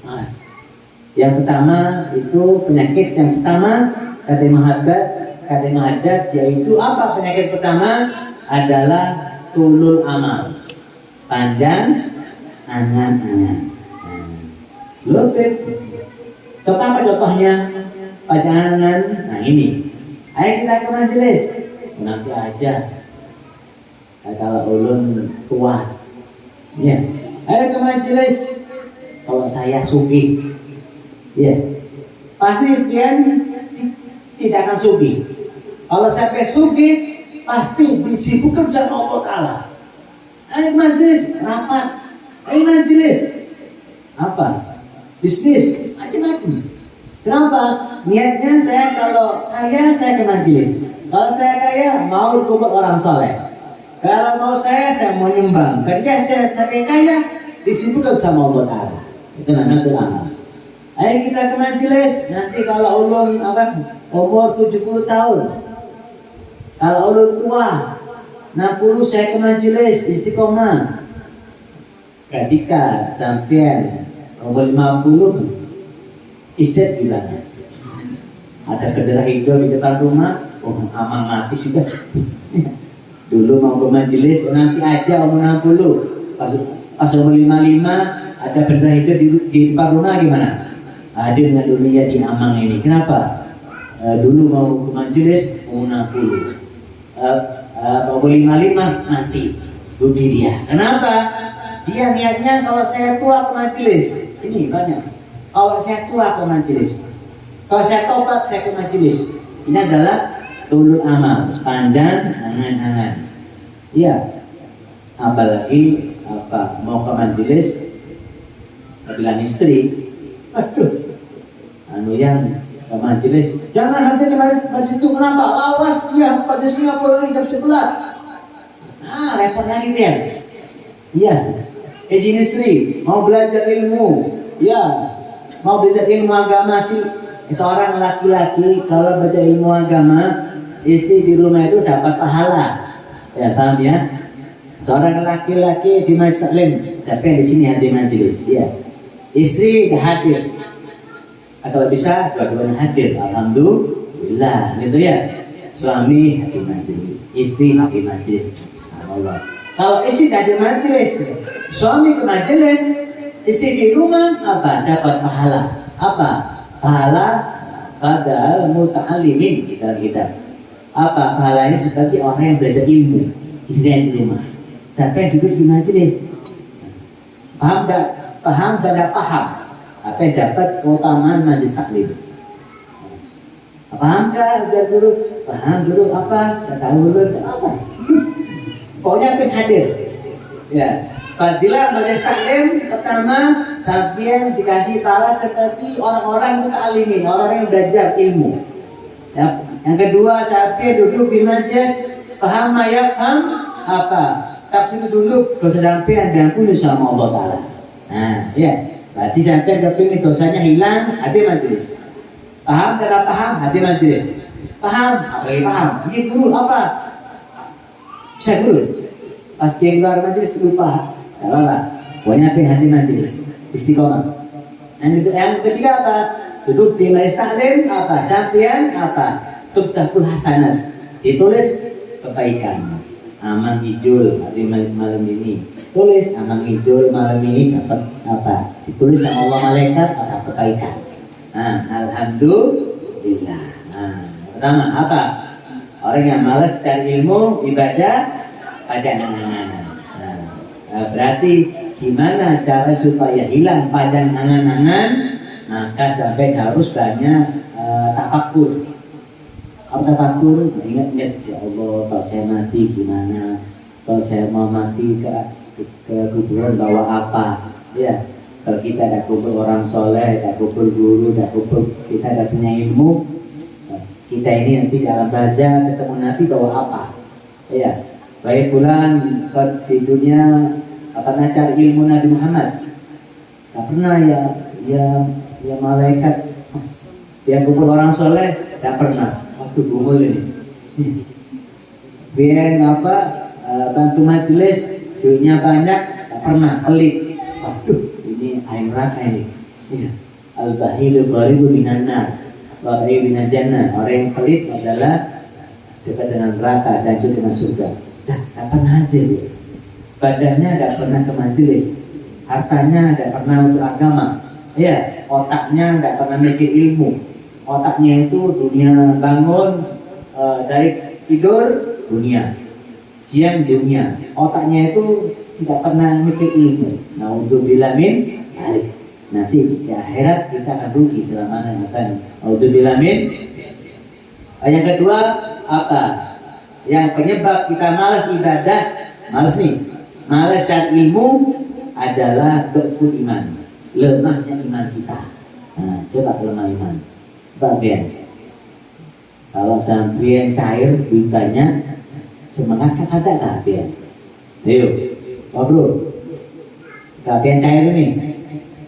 malas. Yang pertama itu penyakit yang pertama kata Imam Haddad, yaitu apa penyakit pertama? Adalah tulul amal, panjang angan-angan. Lutip. Contoh apa contohnya? Pajangan. Nah ini. Ayo kita ke majelis. Nanti aja. Kalau ulun tua. Ya. Ayo ke majelis. Kalau saya sugih. Ya. Pasti pian tidak akan sugih. Kalau sampai sugih pasti disibukkan sama Allah Ta'ala. Ayo majelis, rapat. Ayo majelis. Apa? Bisnis, macam-macam. Kenapa? Niatnya saya kalau kaya saya ke majelis. Kalau saya kaya mau kumpul orang soleh. Kalau mau saya mau nyumbang. Kerja saya kaya disibukkan sama Allah Ta'ala. Itu namanya amal. Ayo kita ke majelis. Nanti kalau ulun umur 70 tahun. Kalau ulun tua 60 saya ke majelis istiqomah. Ketika sampean umur 50 istirahat gimana? Ada bendera hijau di depan rumah, amang mati sudah. Dulu mau ke majelis, nanti aja umur 60. Pas umur 55 ada bendera hijau di depan rumah gimana? Hadir dengan dunia di amang ini. Kenapa? Dulu mau ke majelis umur 60. Umur 55 mati. Rugi dia. Kenapa? Dia niatnya kalau saya tua ke majelis. Ini banyak. Kalau saya tua ke majelis. Kalau saya tobat saya ke majelis. Ini adalah tulul amal, panjang angan-angan. Iya. Apalagi mau ke majelis bilang istri, aduh, yang ke majelis, jangan nanti ke majelis itu kenapa? Lawas dia majelisnya pulang jam 11. Nah, repot lagi dia. Iya. Izin istri mau belajar ilmu, ya mau belajar ilmu agama sih. Seorang laki-laki kalau belajar ilmu agama, istri di rumah itu dapat pahala. Ya paham ya? Seorang laki-laki di majelis taklim, siapa yang di sini hadir majelis? Ya. Istri hadir. Kalau bisa dua-duanya hadir. Alhamdulillah, gitu ya. Suami hadir majelis, istri hadir majelis. Subhanallah. Kalau istri hadir majelis, suami ke majelis, istri di rumah apa? Dapat pahala. Apa? Pahala pada muta'allimin kita. Apa? Pahalanya seperti orang yang belajar ilmu. Istri yang di rumah. Siapa yang duduk di majelis? Paham tak? Paham dan tak paham. Apa yang dapat keutamaan majelis taklim? Pahamkah dia guru? Paham guru apa? Tak tahu guru apa? Pokoknya pengen hadir. Ya. Fadilah majelis taklim pertama, tabian dikasih pahala seperti orang-orang muta'allimin, orang yang belajar ilmu. Ya. Yang kedua, tabian duduk di majelis paham mayafham apa? Tafsir dulu dosa sampean diampuni sama Allah Ta'ala. Nah, ya. Berarti sampean kepingin dosanya hilang, hadir majelis. Paham dan paham, hadir majelis. Paham, apalagi paham. Ini guru apa? Bisa guru. Pas dia keluar majelis lupa. Tidak apa-apa. Pokoknya pengen hadir majelis. Istiqomah. Yang ketiga apa? Duduk di majelis taklim apa? Sampean apa? Tubtahul hasanat. Ditulis kebaikan. Amal hijul di majelis malam ini. Tulis amal hijul malam ini dapat apa? Ditulis sama Allah malaikat apa? Kebaikan. Nah, alhamdulillah. Nah, pertama apa? Orang yang malas cari ilmu ibadah pada angan-angan. Nah, berarti gimana cara supaya hilang padang angan-angan? Maka sampai harus banyak tafakur. Apa tafakur? Ingat-ingat ya Allah, kalau saya mati gimana? Kalau saya mau mati ke kuburan bawa apa? Ya, kalau kita ada kumpul orang soleh, ada kumpul guru, ada kumpul kita ada punya ilmu, kita ini nanti dalam baca ketemu Nabi bawa apa? Ya, baik fulan di dunia pernah cari ilmu Nabi Muhammad, tak pernah ya malaikat yang kumpul orang soleh, tak pernah. Waktu gumul ini, biar apa bantu majelis, duitnya banyak, tak pernah pelit. Waduh, ini air neraka ini. Ya. Al-bahilu qaribu minan nar wa qaribu minan jannah. Orang yang pelit adalah dekat dengan neraka dan juga dengan surga. Tak pernah hadir. Badannya tak pernah ke majelis. Hartanya tak pernah untuk agama. Ya, otaknya nggak pernah mikir ilmu. Otaknya itu dunia bangun, dari tidur dunia, siang dunia. Otaknya itu tidak pernah mikir ilmu. Nah, untuk bilamin balik. Nanti di akhirat kita akan rugi selama-lamanya. Untuk bilamin. Yang kedua apa? Yang penyebab kita malas ibadah, malas cari ilmu adalah dhaful iman, lemahnya iman kita. Nah, coba lemah iman. Coba biar. Kalau sampai cair banyak, semangat ada nggak biar? Ayo, bro. Kapian cair ini,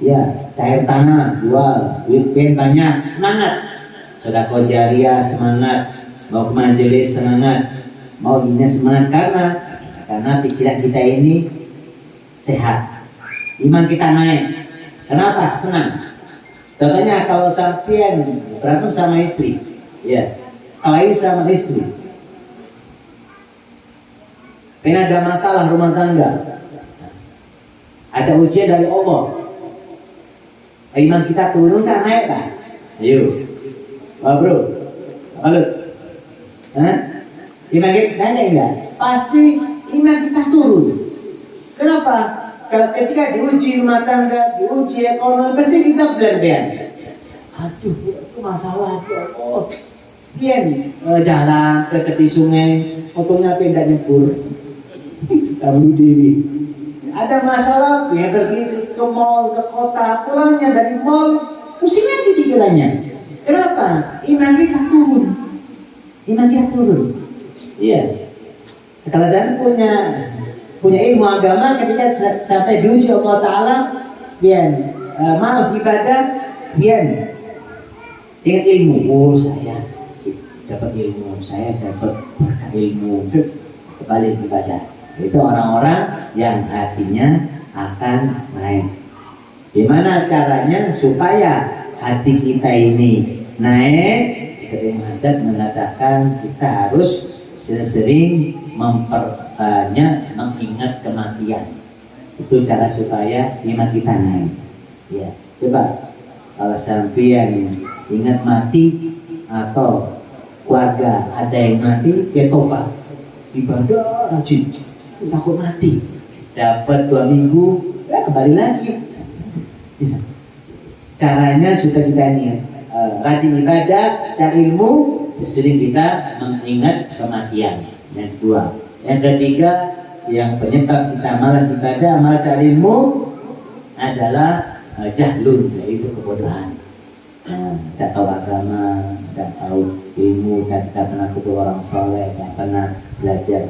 ya cair tanah, jual, duit banyak, semangat. Sedekah jariah semangat, mau ke majelis semangat, mau ini semangat karena pikiran kita ini sehat, iman kita naik. Kenapa? Senang. Contohnya kalau sampean berantem sama istri, ya, kelahi sama istri, pengen ada masalah rumah tangga, ada ujian dari Allah, iman kita turun kan naik kan? Ayo. Wah bro, halo, iman kita naik enggak? Pasti iman kita turun. Kenapa? Kalau ketika diuji rumah tangga, diuji ekonomi, pasti kita berlebihan. Aduh, itu masalah oh, kian jalan ke tepi sungai, motornya pindah nyebur, kamu diri. Ada masalah, ya pergi ke mall, ke kota, pulangnya dari mall, pusing lagi pikirannya. Kenapa? Iman kita turun. Iman kita turun. Iya. Kalau saya punya ilmu agama, ketika sampai diuji Allah Ta'ala, biar malas ibadah, biar ingat ilmu. Oh, saya dapat ilmu, saya dapat berkah ilmu, kembali ibadah. Itu orang-orang yang hatinya akan naik. Gimana caranya supaya hati kita ini naik? Karim Haddad mengatakan kita harus sering memperbanyak mengingat kematian. Itu cara supaya iman kita naik. Ya, coba kalau sampean ingat mati atau keluarga ada yang mati, ya tobat, ibadah rajin, takut mati. Dapat 2 minggu, ya kembali lagi. Ya. Caranya supaya kita ini rajin ibadah, cari ilmu, sering kita mengingat kematian. Yang kedua, yang ketiga, yang penyebab kita malas ibadah, malas cari ilmu adalah jahlun, yaitu kebodohan. Tidak tahu agama, tidak tahu ilmu, tidak pernah ketemu orang soleh, tidak pernah belajar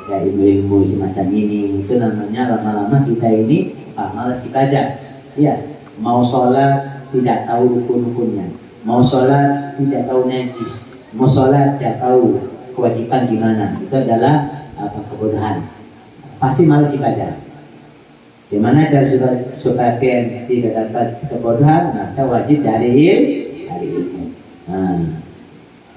ilmu semacam ini. Itu namanya lama-lama kita ini malas ibadah. Ya, mau sholat tidak tahu rukun-rukunnya, mau sholat tidak tahu najis, mau sholat tidak tahu kewajiban gimana. Itu adalah kebodohan. Pasti malas ibadah. Gimana cara supaya tidak dapat kebodohan? Maka wajib cari ilmu. Nah,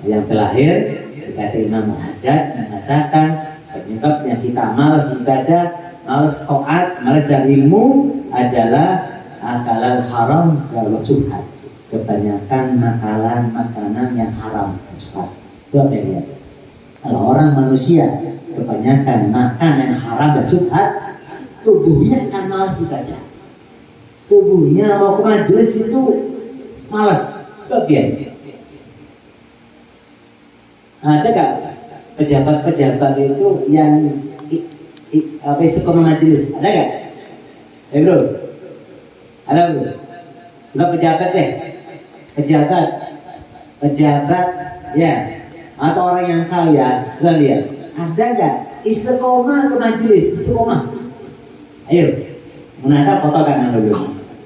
yang terakhir kata Imam Haddad mengatakan penyebab yang kita malas ibadah, malas taat, malas cari ilmu adalah akalal haram wal subhat. Kebanyakan makanan yang haram, subhat. Itu apa ya? Kalau orang manusia kebanyakan makan yang haram dan subhat, tubuhnya akan malas ibadah. Tubuhnya mau ke majelis itu malas. Kebiasaan. Ada gak pejabat-pejabat itu yang istiqomah majelis? Ada gak? Bro, ada bro? Enggak pejabat deh. Pejabat ya, atau orang yang kaya, kita lihat. Ada gak istiqomah ke majelis? Istiqomah. Ayo, menata foto kanan dulu.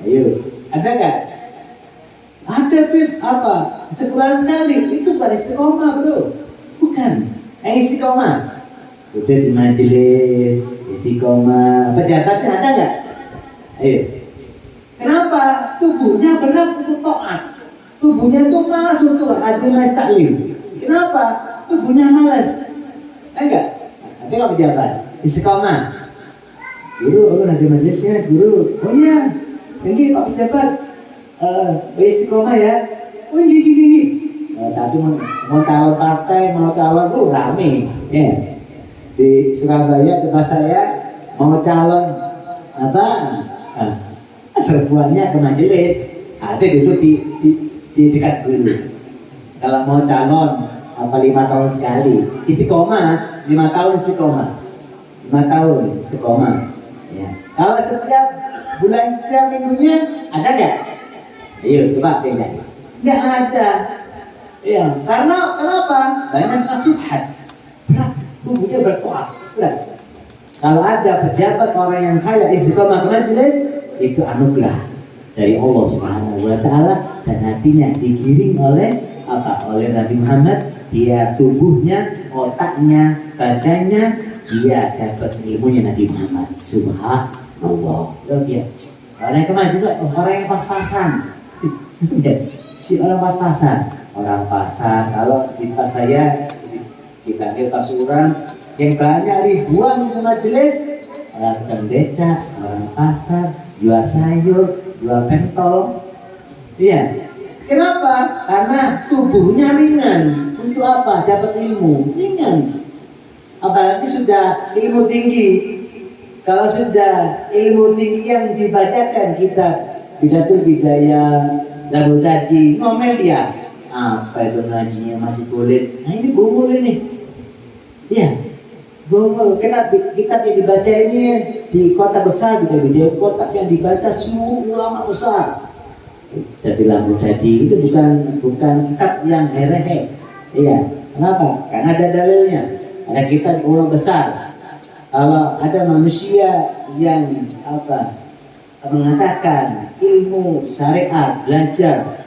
Ayo, ada gak? Ada Pip, apa? Sebulan sekali, itu bukan istiqomah bro. Bukan, yang istiqomah udah di majelis, istiqomah. Pejabatnya ada gak? Ayo. Kenapa? Tubuhnya berat untuk taat. Tubuhnya itu malas untuk hadir majelis taklim. Kenapa? Tubuhnya malas. Enggak? Ada gak pejabat? Istiqomah. Guru, nanti majelisnya, guru. Oh iya, Ini Pak Pejabat, beristiqomah ya. Oh gini. Tapi mau calon partai, mau calon tuh rame. Ya. Di Surabaya tempat saya mau calon apa? Serbuannya ke majelis. Ada duduk di dekat guru. Kalau mau calon apa 5 tahun sekali, istiqomah 5 tahun istiqomah, 5 tahun istiqomah. Ya. Kalau setiap bulan setiap minggunya ada nggak? Ayo coba pegang. Nggak ada. Ya, karena kenapa? Banyak subhat. Berat, tubuhnya bertuah. Berat. Kalau ada pejabat orang yang kaya istiqomah ke majelis, itu anugerah dari Allah Subhanahu wa taala dan hatinya digiring oleh apa? Oleh Nabi Muhammad. Dia tubuhnya, otaknya, badannya, dia dapat ilmunya Nabi Muhammad. Subhanallah. Lihat. Orang yang ke majelis, orang yang pas-pasan. Orang pas-pasan. Orang pasar, kalau di tempat saya kita di Pasuruan yang banyak ribuan di majelis, orang tukang beca, orang pasar, jual sayur, jual pentol. Iya. Kenapa? Karena tubuhnya ringan. Untuk apa? Dapat ilmu ringan. Apalagi sudah ilmu tinggi. Kalau sudah ilmu tinggi yang dibacakan kita Bidatul Bidayah, lalu tadi ngomel dia. Apa itu ngajinya masih boleh? Nah ini bongol ini. Iya, bongol. Kenapa kitab yang dibaca ini di kota besar gitu, di kota yang dibaca semua ulama besar. Saya bilang tadi itu bukan kitab yang herehe. Iya, kenapa? Karena ada dalilnya. Ada kitab ulama besar. Kalau ada manusia yang mengatakan ilmu syariat belajar.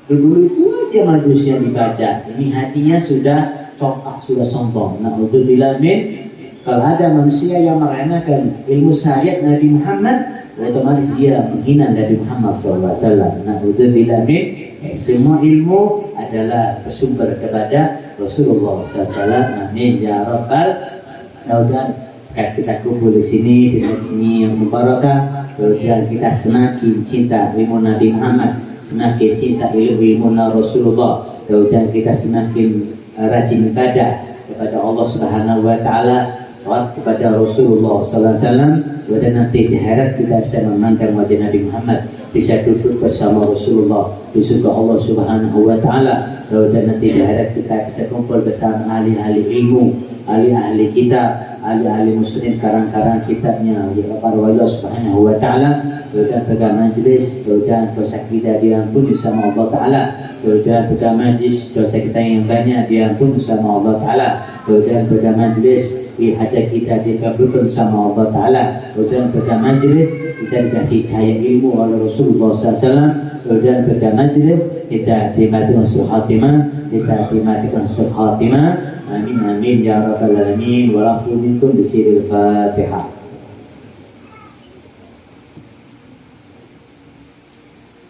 Dulu itu aja majusi yang dibaca. Ini hatinya sudah congkak, sudah sombong. Na'udzubillah min. Kalau ada manusia yang meremehkan ilmu syariat Nabi Muhammad, otomatis dia menghina Nabi Muhammad SAW. Na'udzubillah min. Semua ilmu adalah bersumber kepada Rasulullah SAW. Amin ya Rabbal. Mudah-mudahan kita kumpul di sini dengan sini yang mubarakah. Kemudian kita semakin cinta ilmu Nabi Muhammad, semakin cinta ilmu Rasulullah, kemudian kita semakin rajin ibadah kepada Allah Subhanahu wa taala, taat kepada Rasulullah sallallahu alaihi wasallam, dan nanti di akhirat kita bisa memandang wajah Nabi Muhammad, bisa duduk bersama Rasulullah di surga Allah Subhanahu wa taala, dan nanti di akhirat kita bisa kumpul bersama ahli-ahli ilmu, ahli-ahli kitab, ahli-ahli muslim, karang-karang kitabnya para wali Subhanahu wa taala. Kemudian pegang majlis, kemudian dosa kita diampuni sama Allah Ta'ala. Kemudian pegang majlis, dosa kita yang banyak diampuni sama Allah Ta'ala. Kemudian pegang majlis, hajat kita dikabulkan sama Allah Ta'ala. Kemudian pegang majlis, kita dikasih cahaya ilmu oleh Rasulullah SAW. Kemudian pegang majlis, kita dimati masuk khatimah, kita dimati masuk khatimah. Amin amin ya rabbal alamin. Wa afu minkum bisiril Fatihah.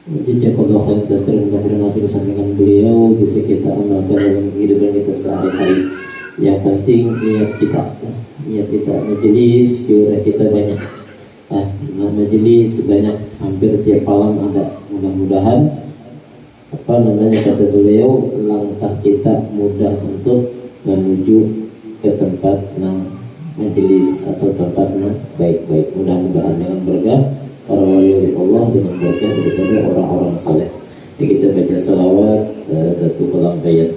Jazakallahu khairan, mudah-mudahan apa yang disampaikan beliau bisa kita amalkan dalam kehidupan kita sehari-hari. Yang penting niat kita majelis, jumlah kita banyak. Majelis banyak, hampir tiap malam ada. Mudah-mudahan kata beliau, langkah kita mudah untuk menuju ke tempat majelis atau tempat baik-baik. Mudah-mudahan dengan berkah para wali Allah, dengan berkah daripada orang-orang saleh. Kita baca salawat satu kolam bayat.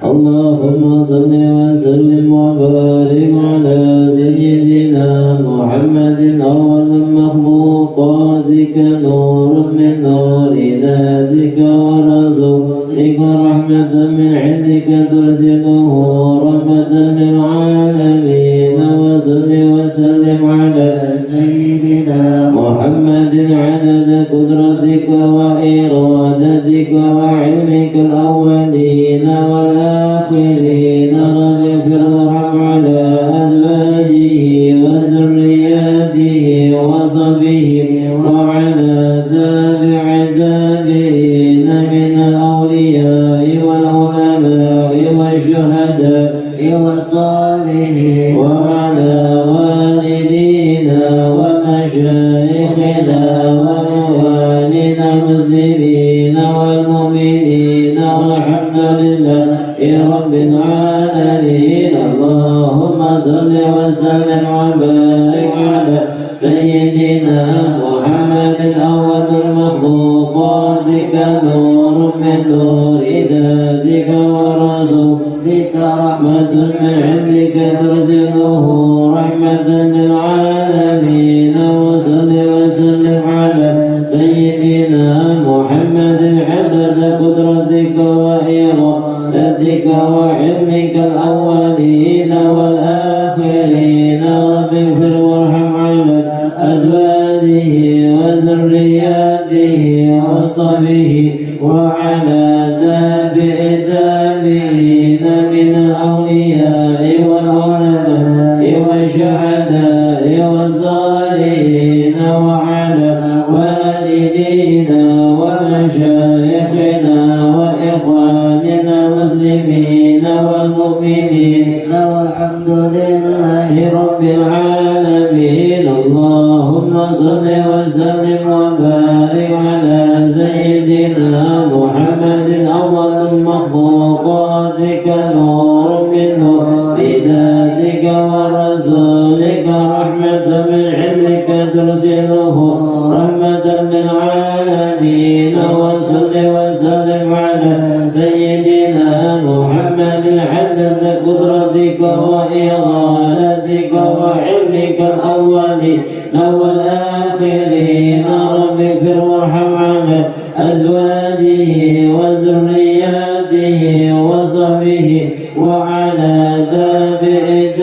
Allahumma salli wa sallim wa barik ala sayyidina Muhammadin awwal makhluqatika nurun min nuri dhatika wa rasulika rahmatan min 'indika tursiluhu rahmatan lil 'alamin. Wa salli wa sallim ala sayyidina Muhammadin 'adada qudratika wa iradatika wa 'ilmika al-awwalin wal آخرين. رب اغفر وارحم على أزواجه وذرياته وصحبه وعلى تابعين من الأولياء والعلماء والشهداء والصالحين وعلى والدينا ومشايخنا مخلوقاتك نور من نور ذاتك ورسولك رحمة من عندك ترسله رحمة للعالمين وصل وسلم على سيدنا محمد عدد قدرتك وإرادتك وحلمك الأولين والآخرين رب اغفر وارحم على أزواجه وذرياته وصحبه وعلى تابعين من الأولياء والعلماء والشهداء والصالحين وعلى والدينا ومشايخنا وإخواننا المسلمين والمؤمنين والحمد لله رب العالمين. اللهم صل وسلم وبارك على سيدنا محمد أول مخلوقاتك نور من نور ذاتك ورسولك رحمة من عندك ترسله رحمة للعالمين وصل وسلم على سيدنا محمد عدد قدرتك وإرادتك وعلمك الأولين والآخرين رب اغفر وارحم على أزواجه وذرياته وصحبه وعلى تابعين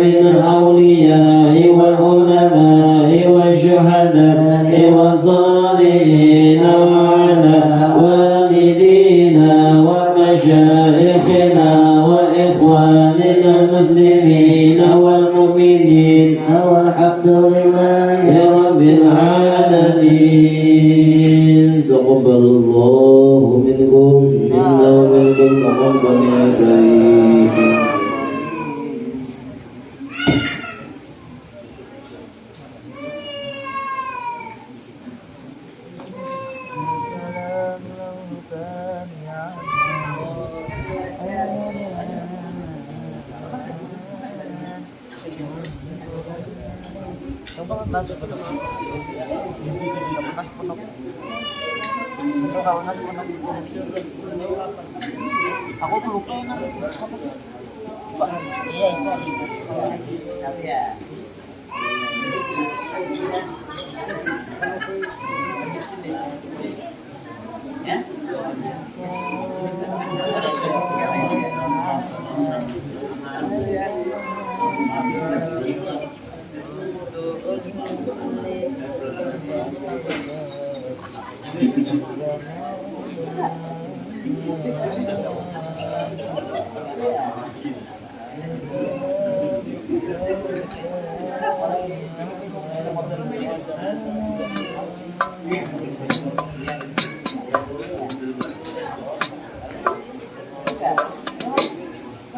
من الأولياء والعلماء والشهداء والصالحين وعلى والدينا ومشايخنا وإخواننا المسلمين والمؤمنين والحمد لله رب العالمين. تقبل الله منكم منا ومنكم تقبل يا كريم. Aku lupa ya, siapa sih? Iya, Isa. Tapi ya. Ya?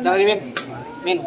Jangan Min. Min.